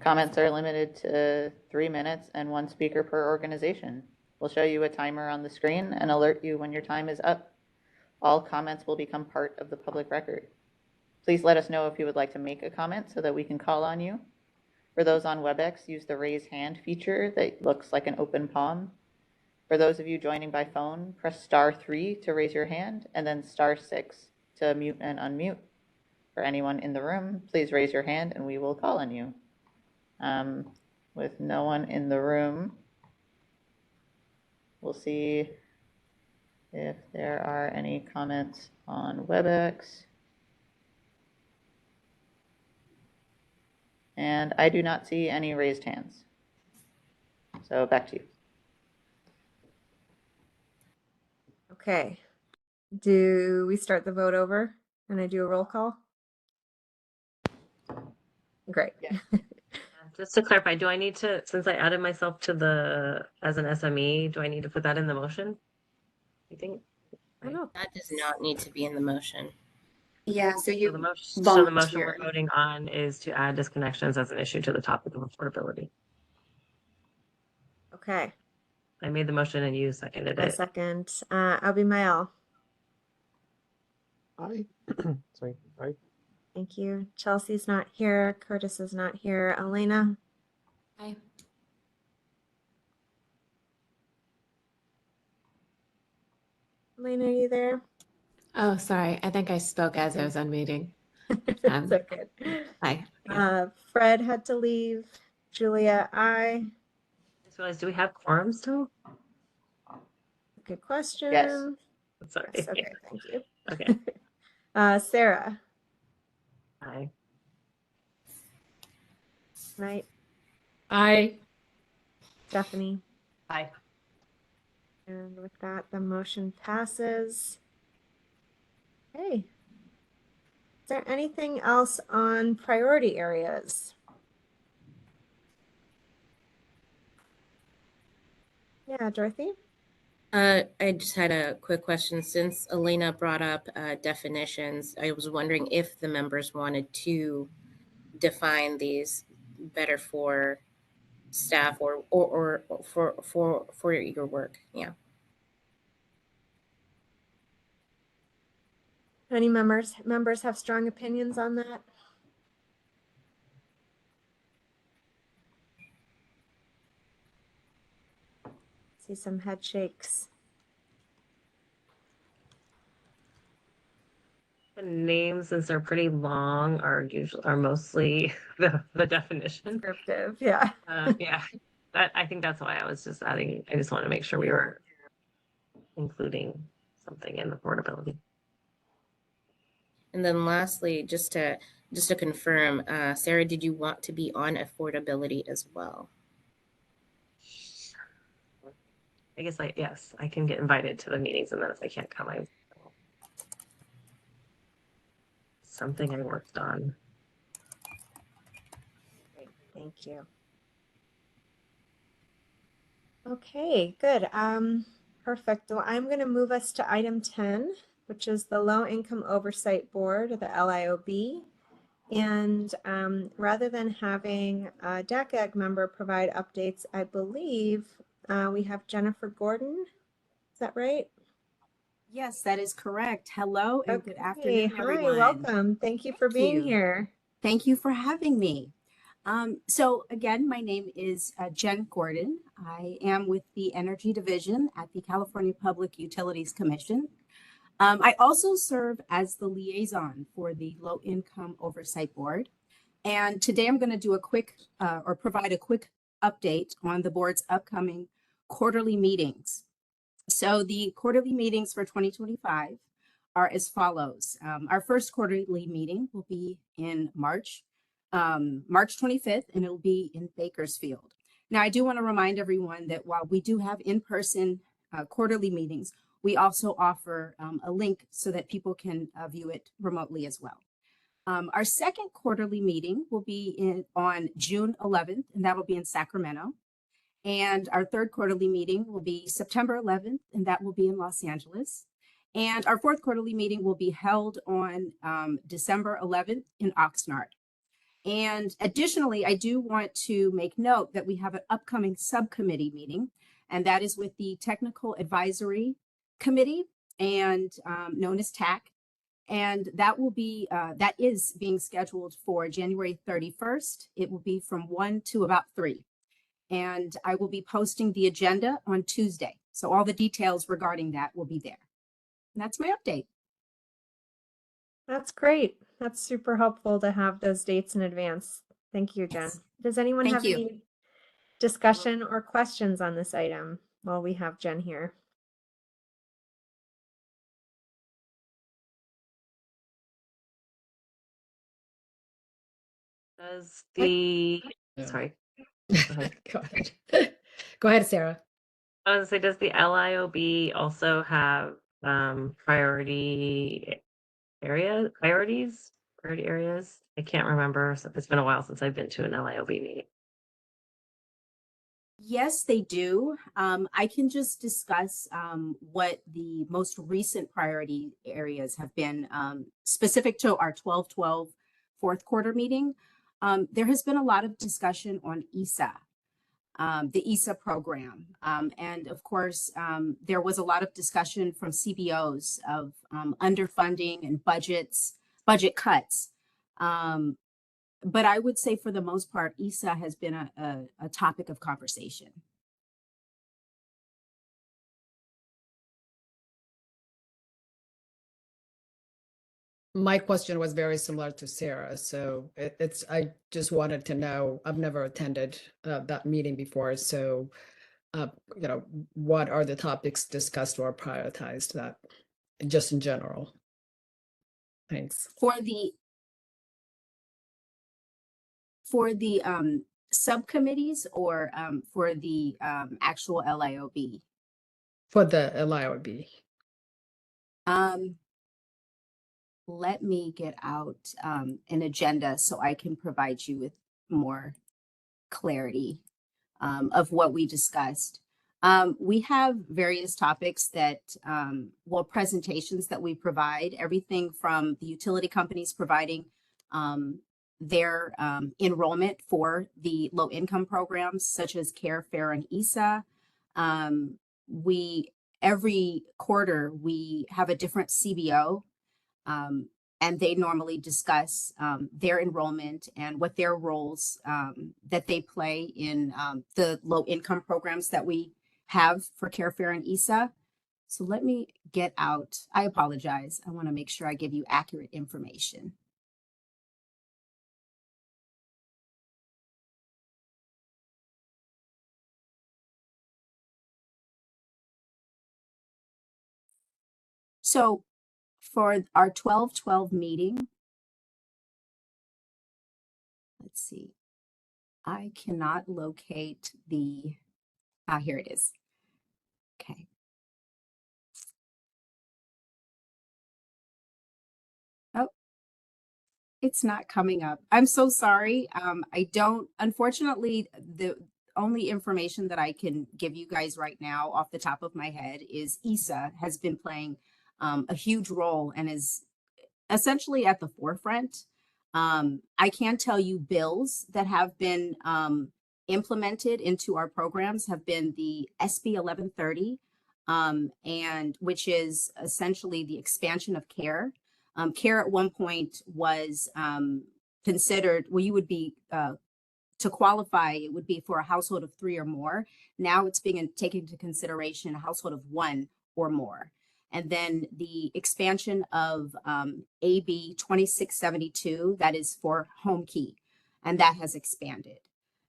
Comments are limited to 3 minutes and 1 speaker per organization. We'll show you a timer on the screen and alert you when your time is up. All comments will become part of the public record. Please let us know if you would like to make a comment so that we can call on you. For those on WebEx, use the raise hand feature that looks like an open palm. For those of you joining by phone, press *3 to raise your hand and then *6 to mute and unmute. For anyone in the room, please raise your hand and we will call on you. With no one in the room, we'll see if there are any comments on WebEx. And I do not see any raised hands. So back to you. Okay. Do we start the vote over and I do a roll call? Great. Yeah. Just to clarify, do I need to, since I added myself to the, as an SME, do I need to put that in the motion? You think? I don't know. That does not need to be in the motion. Yeah, so So you the motion, volunteer. we're voting on is to add disconnections as an issue to the topic of affordability. Okay. I made the motion and you seconded A it. second. Abby Mayel. Aye. Sorry. Aye. Thank you. Chelsea's not here. Curtis is not here. Elena. Aye. Elena, are you there? Oh, sorry. I think I spoke as I was unmuting. It's okay. Aye. Fred had to leave. Julia, I. I just realized, do we have quorum still? Good question. Yes. Sorry. Yes, okay, thank you. Okay. Sarah. Aye. Right. Aye. Stephanie. Aye. And with that, the motion passes. Okay. Is there anything else on priority areas? Yeah, Dorothy? I just had a quick question. Since Elena brought up definitions, I was wondering if the members wanted to define these better for staff or for your work. Yeah. Any members have strong opinions on that? See some head shakes. The names, since they're pretty long, are mostly the definition. Descriptive, yeah. Yeah. I think that's why I was just adding. I just want to make sure we were including something in affordability. And then lastly, just to confirm, Sarah, did you want to be on affordability as well? I guess yes, I can get invited to the meetings, and then if I can't come, something I worked on. Great, thank you. Okay, good. Perfect. Well, I'm going to move us to item 10, which is the Low Income Oversight Board, or the LIOB. And rather than having a DACAG member provide updates, I believe we have Jennifer Gordon. Is that right? Yes, that is correct. Hello and good afternoon, Hi, everyone. welcome. Thank you for being here. Thank you for having me. So again, my name is Jen Gordon. I am with the Energy Division at the California Public Utilities Commission. I also serve as the liaison for the Low Income Oversight Board. And today I'm going to do a quick or provide a quick update on the board's upcoming quarterly meetings. So the quarterly meetings for 2025 are as follows. Our first quarterly meeting will be in March 25th, and it'll be in Bakersfield. Now, I do want to remind everyone that while we do have in-person quarterly meetings, we also offer a link so that people can view it remotely as well. Our second quarterly meeting will be on June 11th, and that will be in Sacramento. And our third quarterly meeting will be September 11th, and that will be in Los Angeles. And our fourth quarterly meeting will be held on December 11th in Oxnard. And additionally, I do want to make note that we have an upcoming subcommittee meeting, and that is with the Technical Advisory Committee, and known as TAC. And that will be that is being scheduled for January 31st. It will be from 1 to about 3. And I will be posting the agenda on Tuesday. So all the details regarding that will be there. And that's my update. That's great. That's super helpful to have those dates in advance. Thank you, Jen. Does anyone Thank have you. any discussion or questions on this item while we have Jen here? Does the, Yeah. sorry, go ahead. Go ahead. Go ahead, Sarah. I was gonna say, does the LIOB also have priority areas? I can't remember. It's been a while since I've been to an LIOB meeting. Yes, they do. I can just discuss what the most recent priority areas have been specific to our 12/12 fourth quarter meeting. There has been a lot of discussion on ESA, the ESA program. And of course, there was a lot of discussion from CBOs of underfunding and budget cuts. But I would say for the most part, ESA has been a topic of conversation. My question was very similar to Sarah, so I just wanted to know, I've never attended that meeting before, so what are the topics discussed or prioritized that just in general? Thanks. For the subcommittees or for the actual LIOB? For the LIOB. Let me get out an agenda so I can provide you with more clarity of what we discussed. We have various topics that, presentations that we provide, everything from the utility companies providing their enrollment for the low income programs such as CARE, FAIR, and ESA. Every quarter, we have a different CBO, and they normally discuss their enrollment and what their roles that they play in the low income programs that we have for CARE, FAIR, and ESA. So let me get out. I apologize. I want to make sure I give you accurate information. So for our 12/12 meeting, let's see, I cannot locate the, here it is. Okay. Oh, it's not coming up. I'm so sorry. Unfortunately, the only information that I can give you guys right now off the top of my head is ESA has been playing a huge role and is essentially at the forefront. I can tell you bills that have been implemented into our programs have been the SB 1130, and which is essentially the expansion of CARE. CARE at one point was considered, well, you would be, to qualify, it would be for a household of 3 or more. Now it's being taken into consideration a household of 1 or more. And then the expansion of AB 2672, that is for home key, and that has expanded.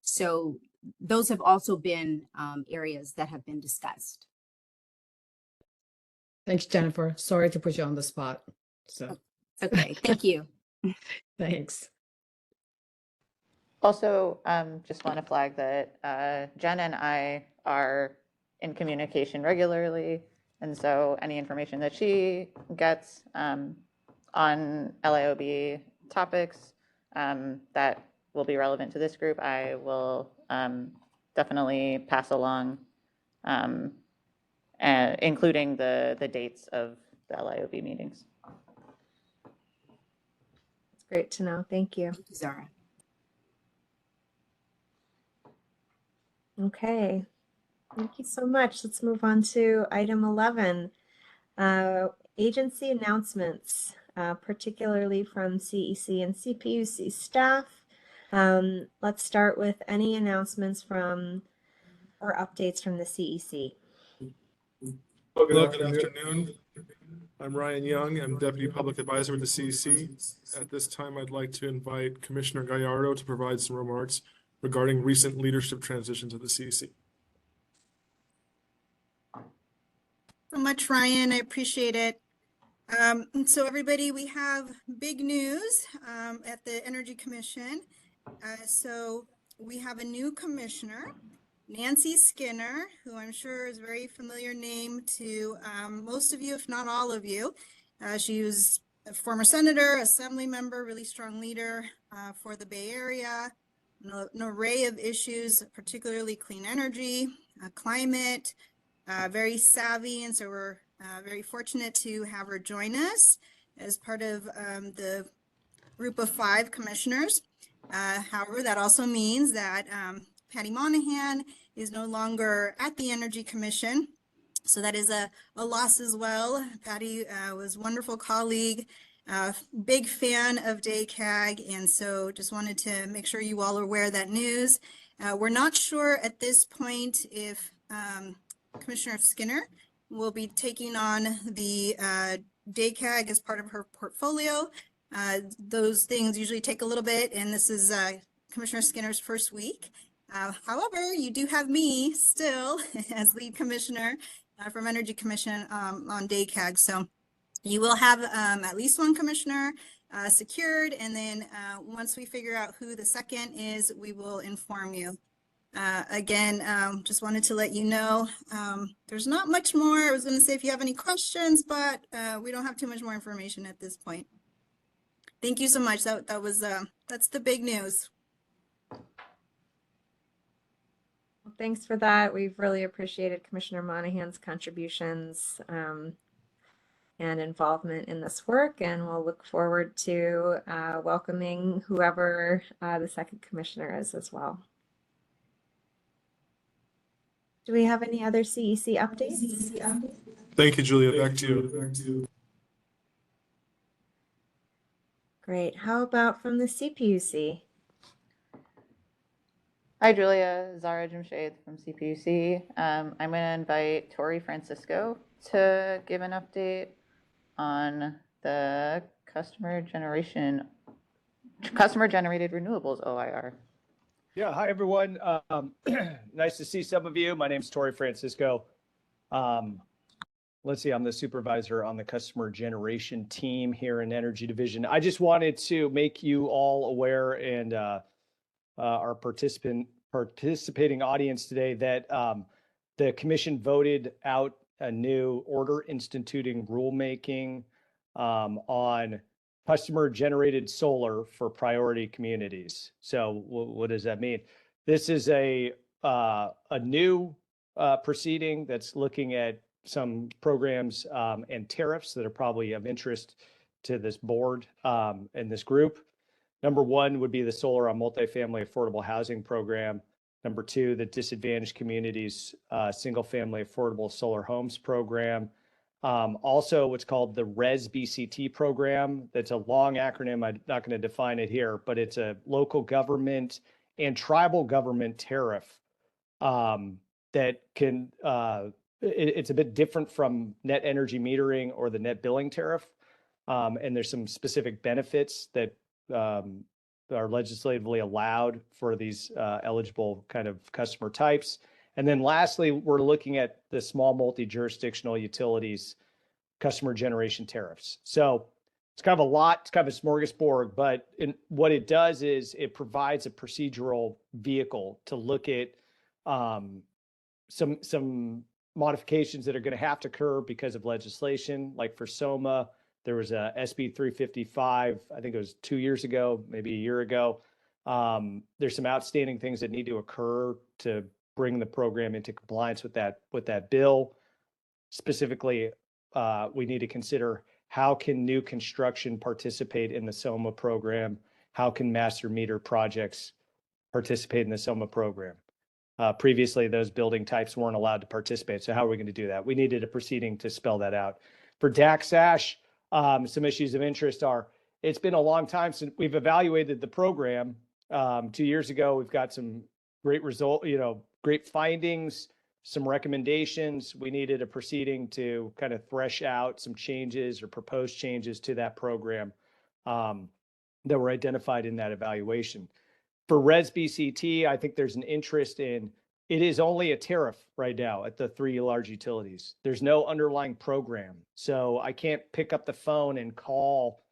So those have also been areas that have been discussed. Thanks, Jennifer. Sorry to put you on the spot. So okay, thank you. Thanks. Also, just want to flag that Jen and I are in communication regularly. And so any information that she gets on LIOB topics that will be relevant to this group, I will definitely pass along, including the dates of the LIOB meetings. It's great to know. Thank you. Thank you, Zara. Okay. Thank you so much. Let's move on to item 11, agency announcements, particularly from CEC and CPUC staff. Let's start with any announcements from or updates from the CEC. Well, good afternoon. I'm Ryan Young. I'm Deputy Public Advisor with the CEC. At this time, I'd like to invite Commissioner Gallardo to provide some remarks regarding recent leadership transitions at the CEC. So much, Ryan. I appreciate it. And so everybody, we have big news at the Energy Commission. So we have a new commissioner, Nancy Skinner, who I'm sure is a very familiar name to most of you, if not all of you. She was a former senator, assembly member, really strong leader for the Bay Area, an array of issues, particularly clean energy, climate, very savvy. And so we're very fortunate to have her join us as part of the group of 5 commissioners. However, that also means that Patty Monahan is no longer at the Energy Commission. So that is a loss as well. Patty was a wonderful colleague, big fan of DACAG, and so just wanted to make sure you all are aware of that news. We're not sure at this point if Commissioner Skinner will be taking on the DACAG as part of her portfolio. Those things usually take a little bit, and this is Commissioner Skinner's first week. However, you do have me still as lead commissioner from Energy Commission on DACAG. So you will have at least one commissioner secured, and then once we figure out who the second is, we will inform you. Again, just wanted to let you know, there's not much more. I was going to say if you have any questions, but we don't have too much more information at this point. Thank you so much. That's the big news. Well, thanks for that. We've really appreciated Commissioner Monahan's contributions and involvement in this work, and we'll look forward to welcoming whoever the second commissioner is as well. Do we have any other CEC updates? Thank you, Julia. Back to you. Great. How about from the CPUC? Hi, Julia. Zara Jamshade from CPUC. I'm going to invite Tori Francisco to give an update on the customer generated renewables OIR. Yeah, hi everyone. Nice to see some of you. My name is Tori Francisco. Let's see, I'm the supervisor on the customer generation team here in Energy Division. I just wanted to make you all aware, and our participating audience today, that the commission voted out a new order instituting rulemaking on customer generated solar for priority communities. So what does that mean? This is a new proceeding that's looking at some programs and tariffs that are probably of interest to this board and this group. Number 1 would be the Solar on Multifamily Affordable Housing Program. Number 2, the Disadvantaged Communities Single Family Affordable Solar Homes Program. Also, what's called the RES BCT program. That's a long acronym. I'm not going to define it here, but it's a local government and tribal government tariff that can, it's a bit different from net energy metering or the net billing tariff. And there's some specific benefits that are legislatively allowed for these eligible kind of customer types. And then lastly, we're looking at the small multi-jurisdictional utilities customer generation tariffs. So it's kind of a lot, it's kind of a smorgasbord, but what it does is it provides a procedural vehicle to look at some modifications that are going to have to occur because of legislation. Like for SOMA, there was a SB 355, I think it was 2 years ago, maybe a year ago. There's some outstanding things that need to occur to bring the program into compliance with that bill. Specifically, we need to consider how can new construction participate in the SOMA program? How can master meter projects participate in the SOMA program? Previously, those building types weren't allowed to participate. So how are we going to do that? We needed a proceeding to spell that out. For DACAG, some issues of interest are, it's been a long time since we've evaluated the program. 2 years ago, we've got some great great findings, some recommendations. We needed a proceeding to kind of thresh out some changes or proposed changes to that program that were identified in that evaluation. For Res BCT, I think there's an interest in, it is only a tariff right now at the 3 large utilities. There's no underlying program. So I can't pick up the phone and call,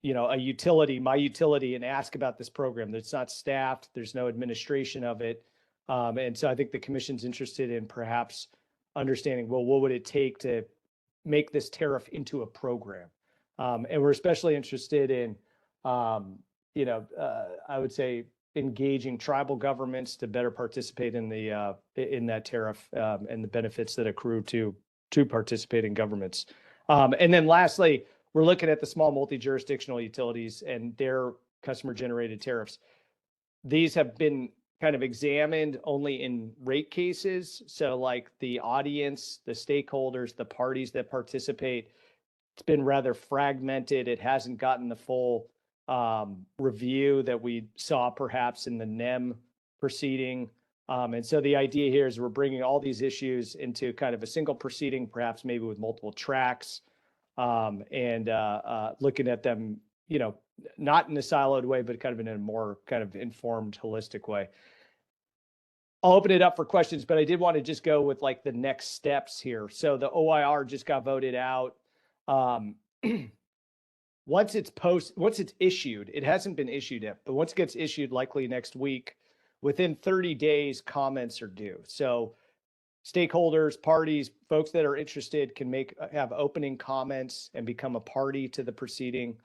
a utility, my utility, and ask about this program. That's not staffed. There's no administration of it. And so I think the commission's interested in perhaps understanding, well, what would it take to make this tariff into a program? And we're especially interested in, I would say, engaging tribal governments to better participate in the in that tariff and the benefits that accrue to participating governments. And then lastly, we're looking at the small multi-jurisdictional utilities and their customer-generated tariffs. These have been kind of examined only in rate cases. So like the audience, the stakeholders, the parties that participate, it's been rather fragmented. It hasn't gotten the full review that we saw perhaps in the NEM proceeding. And so the idea here is we're bringing all these issues into kind of a single proceeding, perhaps maybe with multiple tracks, and looking at them, not in a siloed way, but kind of in a more kind of informed, holistic way. I'll open it up for questions, but I did want to just go with like the next steps here. So the OIR just got voted out. Once it's issued, it hasn't been issued yet, but once it gets issued, likely next week, within 30 days, comments are due. So stakeholders, parties, folks that are interested can have opening comments and become a party to the proceeding.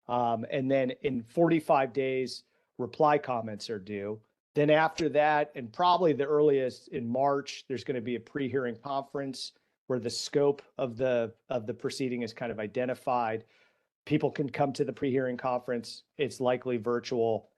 And then in 45 days, reply comments are due. Then after that, and probably the earliest in March, there's going to be a pre-hearing conference where the scope of the proceeding is kind of identified. People can come to the pre-hearing conference. It's likely virtual,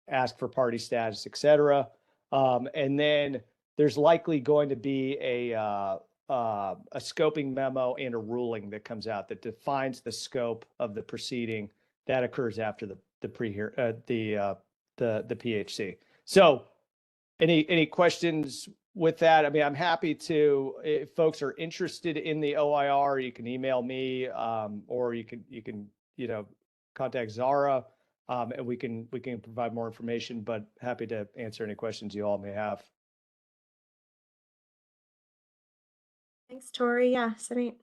ask for party status, et cetera. And then there's likely going to be a scoping memo and a ruling that comes out that defines the scope of the proceeding that occurs after the PHC. So any questions with that? I mean, I'm happy to, if folks are interested in the OIR, you can email me, or you can contact Zara, and we can provide more information, but happy to answer any questions you all may have. Thanks, Tori. Yeah, Sunny.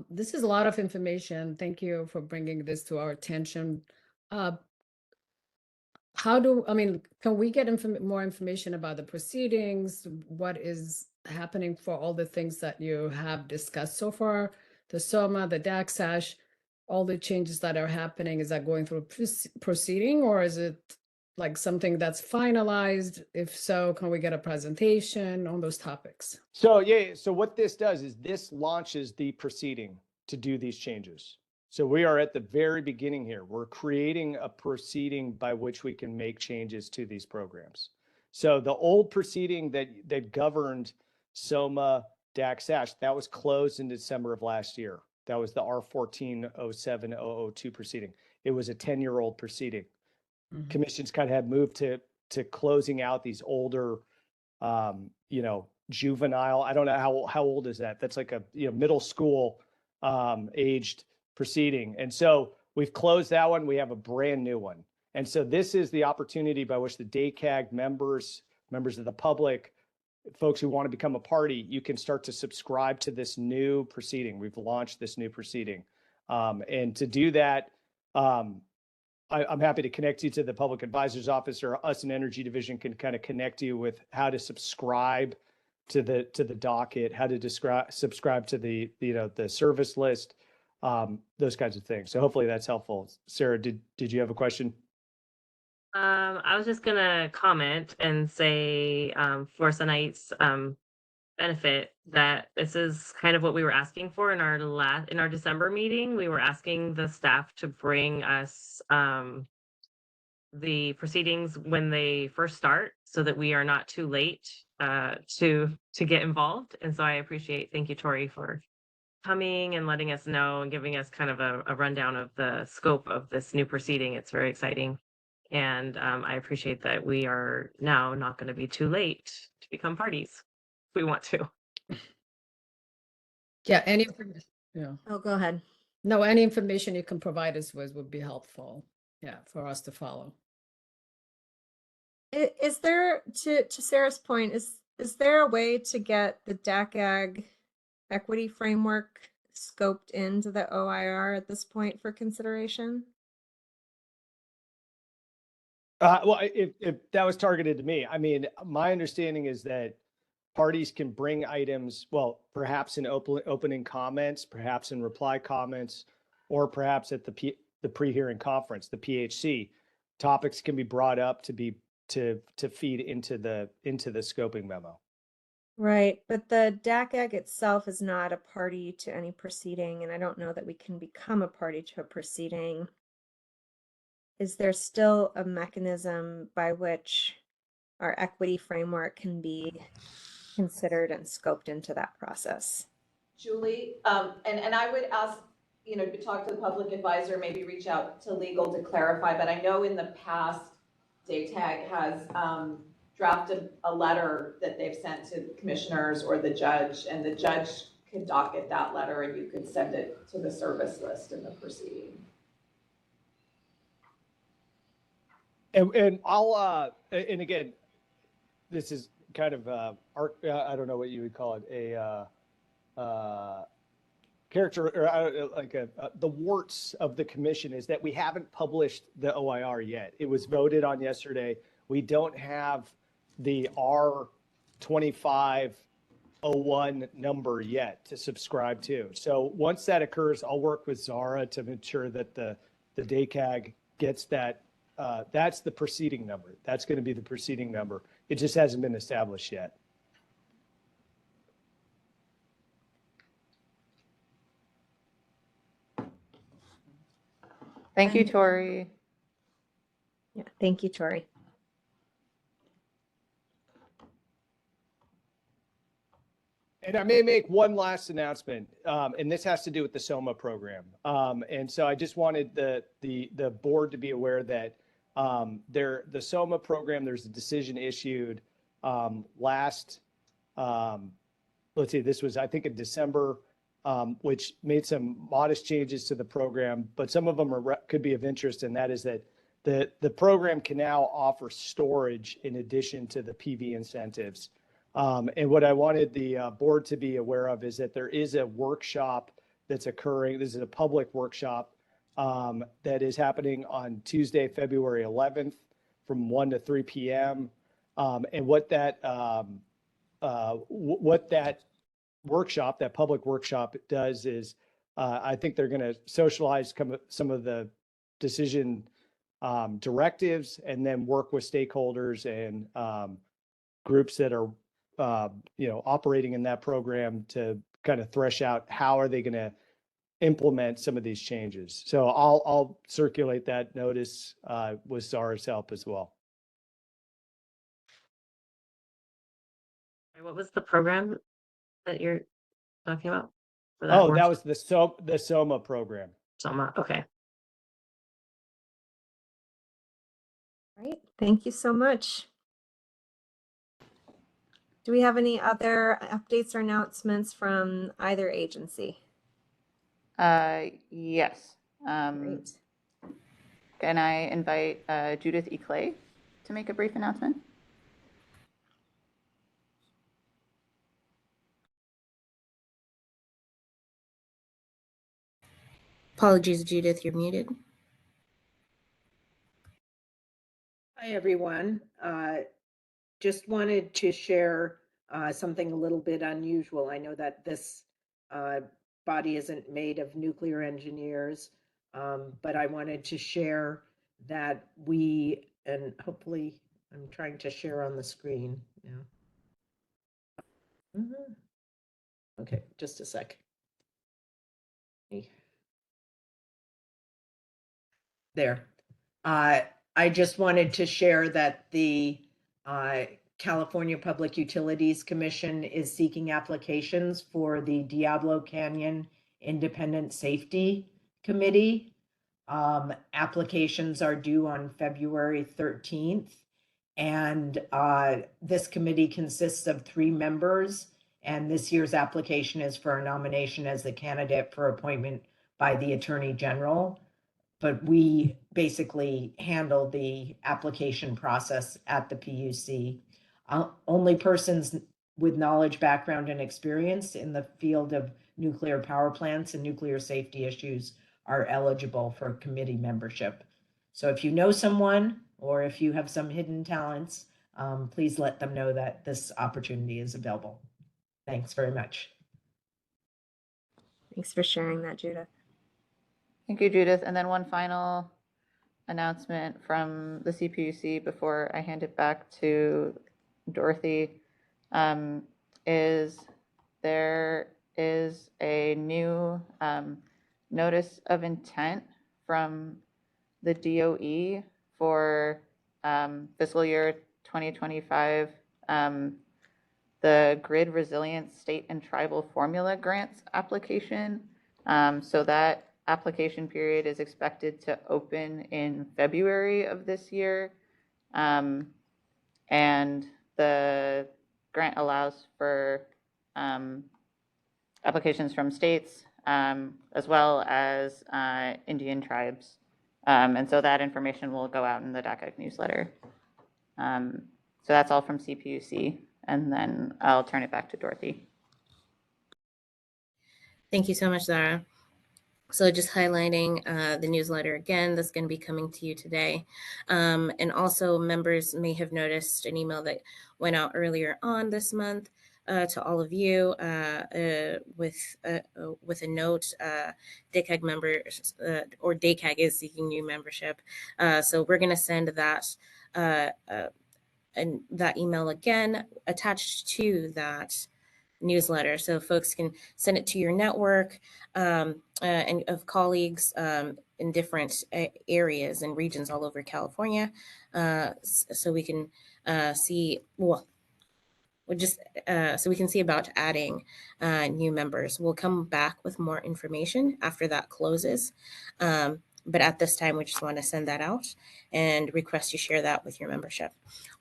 This is a lot of information. Thank you for bringing this to our attention. Can we get more information about the proceedings? What is happening for all the things that you have discussed so far? The SOMA, the DACAG, all the changes that are happening, is that going through proceeding, or is it like something that's finalized? If so, can we get a presentation on those topics? So what this does is this launches the proceeding to do these changes. So we are at the very beginning here. We're creating a proceeding by which we can make changes to these programs. So the old proceeding that governed SOMA, DACAG, that was closed in December of last year. That was the R1407-002 proceeding. It was a 10-year-old proceeding. Mm-hmm. Commissions kind of had moved to closing out these older, juvenile. I don't know how old is that? That's like a middle school aged proceeding. And so we've closed that one. We have a brand new one. And so this is the opportunity by which the DACAG members of the public, folks who want to become a party, you can start to subscribe to this new proceeding. We've launched this new proceeding. And to do that, I'm happy to connect you to the Public Advisor's Office, or us in Energy Division can kind of connect you with how to subscribe to the docket, how to subscribe to the service list, those kinds of things. So hopefully that's helpful. Sarah, did you have a question? I was just gonna comment and say for tonight's benefit that this is kind of what we were asking for in our December meeting. We were asking the staff to bring us the proceedings when they first start, so that we are not too late to get involved. And so I thank you, Tori, for coming and letting us know and giving us kind of a rundown of the scope of this new proceeding. It's very exciting. And I appreciate that we are now not going to be too late to be become parties if we want to. Yeah, any information, yeah. Oh, go ahead. No, any information you can provide us with would be helpful, yeah, for us to follow. Is there, to Sarah's point, is there a way to get the DACAG equity framework scoped into the OIR at this point for consideration? Well, if that was targeted to me, I mean, my understanding is that parties can bring items, well, perhaps in opening comments, perhaps in reply comments, or perhaps at the pre-hearing conference, the PHC. Topics can be brought up to feed into the scoping memo. Right, but the DACAG itself is not a party to any proceeding, and I don't know that we can become a party to a proceeding. Is there still a mechanism by which our equity framework can be considered and scoped into that process? Julie, and I would ask, to talk to the public advisor, maybe reach out to legal to clarify, but I know in the past, DACAG has drafted a letter that they've sent to commissioners or the judge, and the judge could docket that letter and you could send it to the service list in the proceeding. And I'll, and again, this is kind of, I don't know what you would call it, a character, or like the warts of the commission is that we haven't published the OIR yet. It was voted on yesterday. We don't have the R2501 number yet to subscribe to. So once that occurs, I'll work with Zara to ensure that the DACAG gets that. That's the proceeding number. That's going to be the proceeding number. It just hasn't been established yet. Thank you, Tori. Yeah, thank you, Tori. And I may make one last announcement, and this has to do with the SOMA program. And so I just wanted the board to be aware that the SOMA program, there's a decision issued last, let's see, this was, I think, in December, which made some modest changes to the program, but some of them could be of interest, and that is that the program can now offer storage in addition to the PV incentives. And what I wanted the board to be aware of is that there is a workshop that's occurring. This is a public workshop that is happening on Tuesday, February 11th from 1 to 3 p.m. And what that workshop, that public workshop does is I think they're going to socialize some of the decision directives and then work with stakeholders and groups that are operating in that program to kind of thresh out how are they going to implement some of these changes. So I'll circulate that notice with Zara's help as well. What was the program that you're talking about? Oh, that was the SOMA program. SOMA, okay. All right, thank you so much. Do we have any other updates or announcements from either agency? Yes. Great. Can I invite Judith E. Clay to make a brief announcement? Apologies, Judith, you're muted. Hi, everyone. Just wanted to share something a little bit unusual. I know that this body isn't made of nuclear engineers, but I wanted to share that and hopefully I'm trying to share on the screen now. Okay, just a sec. There. I just wanted to share that the California Public Utilities Commission is seeking applications for the Diablo Canyon Independent Safety Committee. Applications are due on February 13th, And this committee consists of 3 members, and this year's application is for a nomination as the candidate for appointment by the Attorney General. But we basically handle the application process at the PUC. Only persons with knowledge, background, and experience in the field of nuclear power plants and nuclear safety issues are eligible for committee membership. So if you know someone, or if you have some hidden talents, please let them know that this opportunity is available. Thanks very much. Thanks for sharing that, Judith. Thank you, Judith. And then one final announcement from the CPUC before I hand it back to Dorothy, is there is a new notice of intent from the DOE for fiscal year 2025, the Grid Resilience State and Tribal Formula Grants application. So that application period is expected to open in February of this year. And the grant allows for applications from states as well as Indian tribes. And so that information will go out in the DACAG newsletter. So that's all from CPUC. And then I'll turn it back to Dorothy. Thank you so much, Zara. So just highlighting the newsletter again, that's going to be coming to you today. And also members may have noticed an email that went out earlier on this month to all of you with a note. DACAG members or DACAG is seeking new membership. So we're going to send that and that email again attached to that newsletter, so folks can send it to your network and of colleagues in different areas and regions all over California, so we can see so we can see about adding new members. We'll come back with more information after that closes. But at this time, we just want to send that out and request you share that with your membership.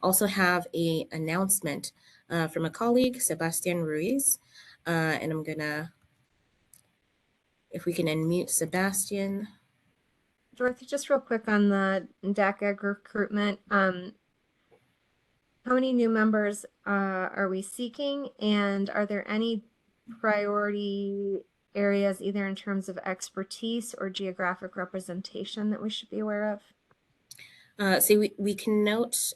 Also have an announcement from a colleague, Sebastian Ruiz. And I'm gonna, if we can unmute Sebastian. Dorothy, just real quick on the DACAG recruitment. How many new members are we seeking? And are there any priority areas, either in terms of expertise or geographic representation, that we should be aware of? So we can note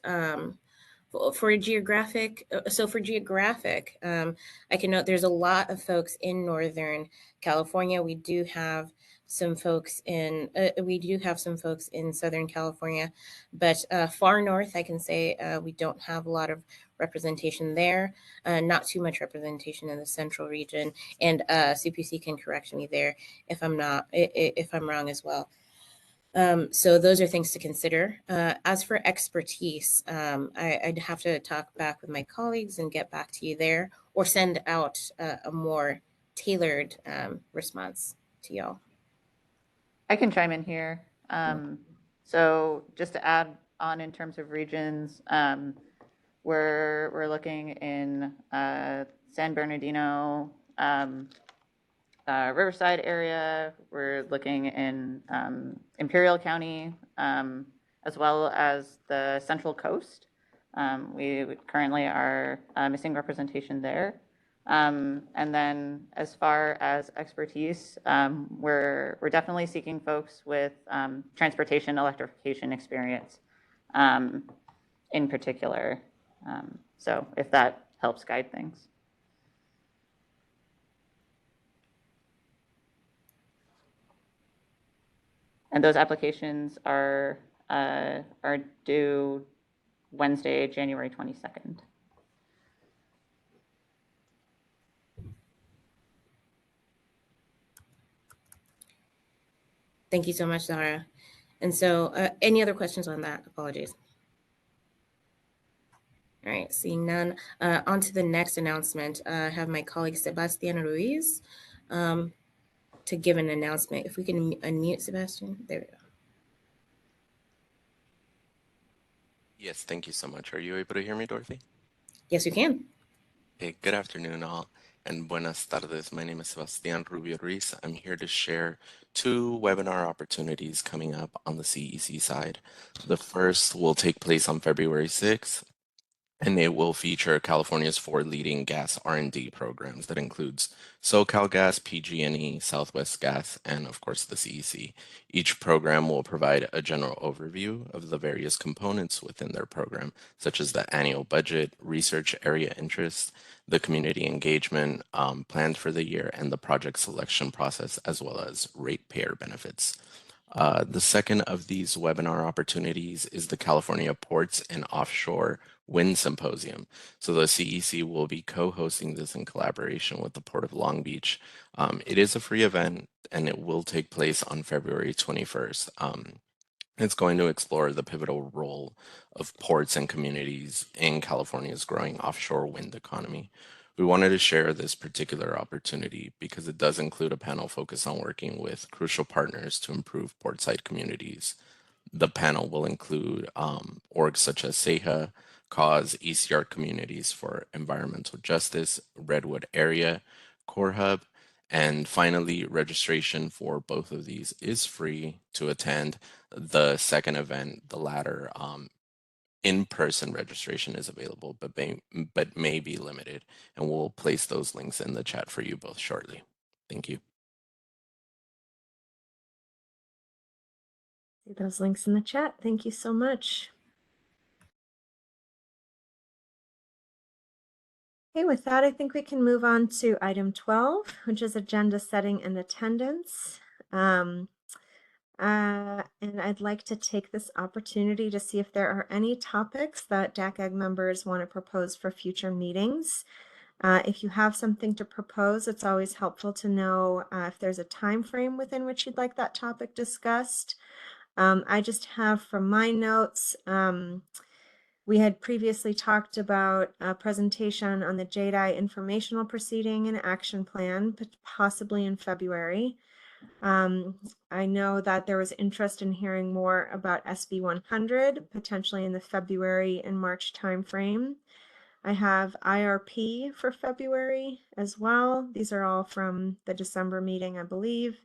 for geographic, I can note there's a lot of folks in Northern California. We do have some folks in Southern California, but far north, I can say we don't have a lot of representation there. Not too much representation in the central region, and CPC can correct me there if I'm wrong as well. So those are things to consider. As for expertise, I'd have to talk back with my colleagues and get back to you there, or send out a more tailored response to y'all. I can chime in here. So just to add on in terms of regions, we're looking in San Bernardino, Riverside area. We're looking in Imperial County, as well as the Central Coast. We currently are missing representation there. And then as far as expertise, we're definitely seeking folks with transportation electrification experience in particular. So if that helps guide things. And those applications are due Wednesday, January 22nd. Thank you so much, Zara. And so any other questions on that? Apologies. All right, seeing none. On to the next announcement. I have my colleague Sebastian Ruiz to give an announcement. If we can unmute Sebastian, there we go. Yes, thank you so much. Are you able to hear me, Dorothy? Yes, you can. Hey, good afternoon, all, and buenas tardes. My name is Sebastián Rubio Ruiz. I'm here to share two webinar opportunities coming up on the CEC side. The first will take place on February 6th, and it will feature California's 4 leading gas R&D programs that includes SoCalGas, PG&E, Southwest Gas, and of course the CEC. Each program will provide a general overview of the various components within their program, such as the annual budget, research area interest, the community engagement planned for the year, and the project selection process, as well as ratepayer benefits. The second of these webinar opportunities is the California Ports and Offshore Wind Symposium. So the CEC will be co-hosting this in collaboration with the Port of Long Beach. It is a free event and it will take place on February 21st. It's going to explore the pivotal role of ports and communities in California's growing offshore wind economy. We wanted to share this particular opportunity because it does include a panel focused on working with crucial partners to improve portside communities. The panel will include orgs such as CEHA, CAUSE, ECR Communities for Environmental Justice, Redwood Area, Core Hub, and finally, registration for both of these is free to attend. The second event, the latter, in-person registration is available, but may be limited, and we'll place those links in the chat for you both shortly. Thank you. See those links in the chat. Thank you so much. Okay, with that, I think we can move on to item 12, which is agenda setting and attendance. And I'd like to take this opportunity to see if there are any topics that DACAG members want to propose for future meetings. If you have something to propose, it's always helpful to know if there's a time frame within which you'd like that topic discussed. I just have from my notes, we had previously talked about a presentation on the JDI informational proceeding and action plan, possibly in February. I know that there was interest in hearing more about SB 100, potentially in the February and March timeframe. I have IRP for February as well. These are all from the December meeting, I believe.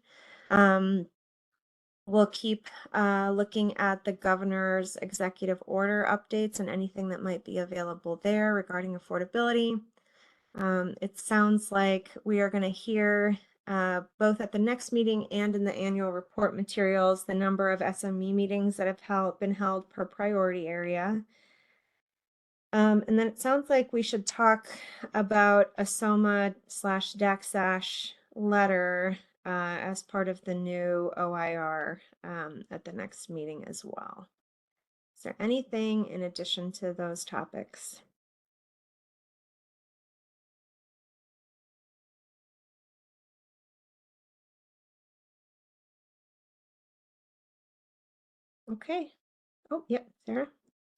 We'll keep looking at the governor's executive order updates and anything that might be available there regarding affordability. It sounds like we are going to hear both at the next meeting and in the annual report materials the number of SME meetings that have been held per priority area. And then it sounds like we should talk about a SOMA/DACSASH letter as part of the new OIR at the next meeting as well. Is there anything in addition to those topics? Okay. Oh, yep, Sarah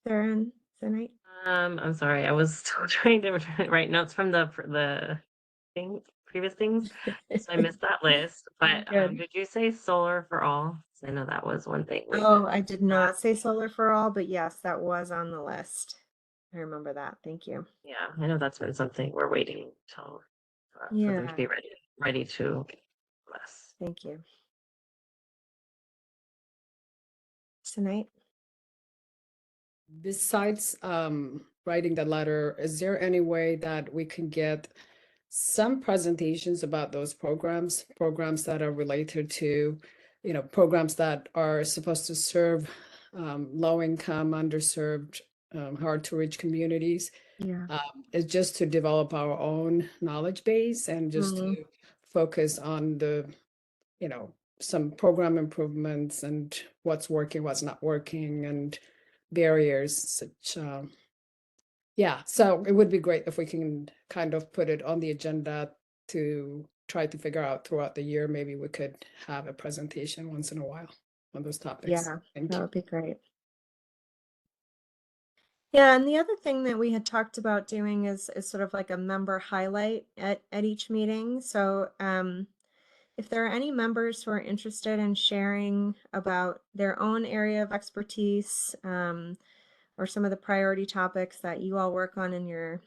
and Tonight. I'm sorry, I was still trying to write notes from the previous things, so I missed that list. But Good. did you say solar for all? 'Cause I know that was one thing. Oh, I did not say solar for all, but yes, that was on the list. I remember that. Thank you. Yeah, I know that's been something we're waiting till for them to be ready to less. Thank you. Tonight. Besides writing the letter, is there any way that we can get some presentations about those programs that are related to, programs that are supposed to serve low income, underserved, hard to reach communities? Yeah. It's just to develop our own knowledge base and just to focus on the, some program improvements and what's working, what's not working, and barriers such yeah, so it would be great if we can kind of put it on the agenda to try to figure out throughout the year. Maybe we could have a presentation once in a while on those topics. Yeah, Thank that you. would be great. Yeah, and the other thing that we had talked about doing is sort of like a member highlight at each meeting. So if there are any members who are interested in sharing about their own area of expertise, or some of the priority topics that you all work on in your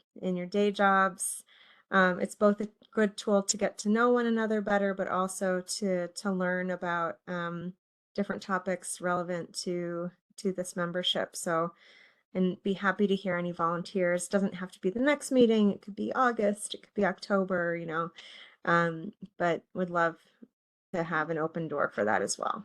day jobs. It's both a good tool to get to know one another better, but also to learn about different topics relevant to this membership. So, and be happy to hear any volunteers. Doesn't have to be the next meeting. It could be August. It could be October. You know, but would love to have an open door for that as well.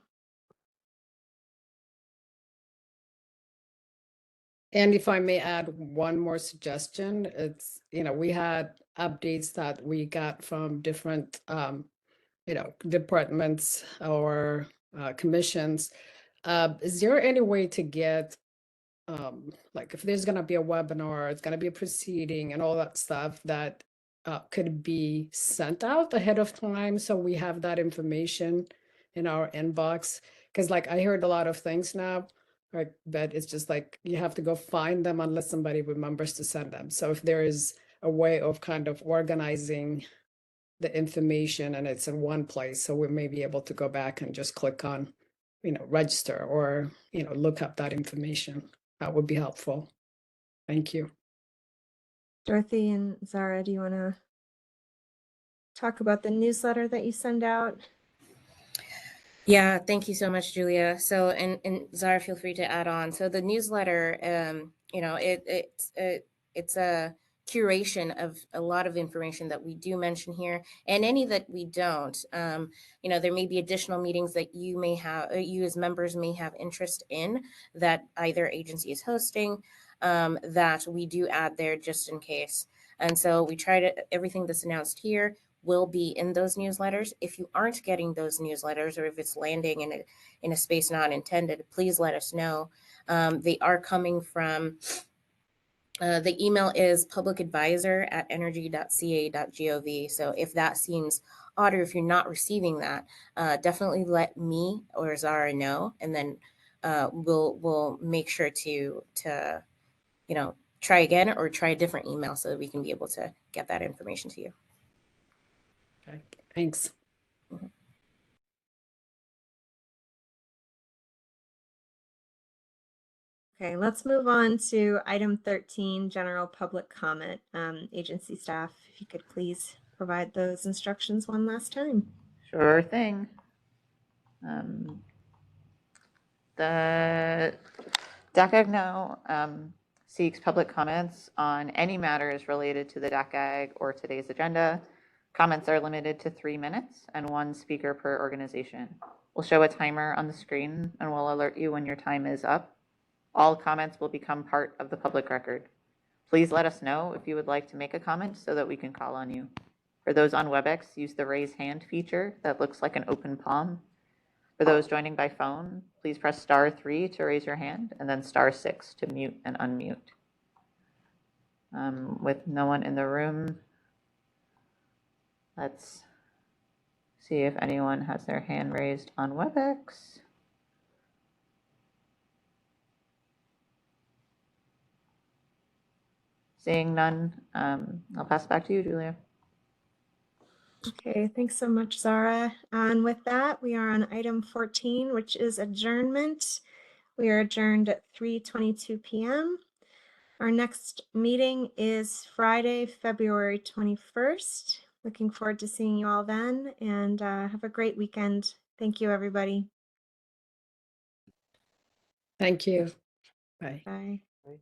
And if I may add one more suggestion, it's, we had updates that we got from different, departments or commissions. Is there any way to get, like if there's going to be a webinar, it's going to be a proceeding and all that stuff that could be sent out ahead of time so we have that information in our inbox? Because like I heard a lot of things now, right, but it's just like you have to go find them unless somebody remembers to send them. So if there is a way of kind of organizing the information and it's in one place, so we may be able to go back and just click on, register or, look up that information. That would be helpful. Thank you. Dorothy and Zara, do you want to talk about the newsletter that you send out? Yeah, thank you so much, Julia. So, and Zara, feel free to add on. So the newsletter, it's a curation of a lot of information that we do mention here, and any that we don't. There may be additional meetings that you may have, you as members may have interest in that either agency is hosting, that we do add there just in case. And so we try to, everything that's announced here will be in those newsletters. If you aren't getting those newsletters, or if it's landing in a space not intended, please let us know. They are coming from, the email is publicadvisor@energy.ca.gov. So if that seems odd, or if you're not receiving that, definitely let me or Zara know, and then we'll make sure to try again or try a different email so that we can be able to get that information to you. Okay, thanks. Okay, let's move on to item 13, general public comment. Agency staff, if you could please provide those instructions one last time. Sure thing. The DACAG now seeks public comments on any matters related to the DACAG or today's agenda. Comments are limited to 3 minutes and 1 speaker per organization. We'll show a timer on the screen and we'll alert you when your time is up. All comments will become part of the public record. Please let us know if you would like to make a comment so that we can call on you. For those on WebEx, use the raise hand feature that looks like an open palm. For those joining by phone, please press *3 to raise your hand and then *6 to mute and unmute. With no one in the room, let's see if anyone has their hand raised on WebEx. Seeing none, I'll pass it back to you, Julia. Okay, thanks so much, Zara. And with that, we are on item 14, which is adjournment. We are adjourned at 3:22 p.m. Our next meeting is Friday, February 21st. Looking forward to seeing you all then, and have a great weekend. Thank you, everybody. Thank you. Bye. Bye. Right.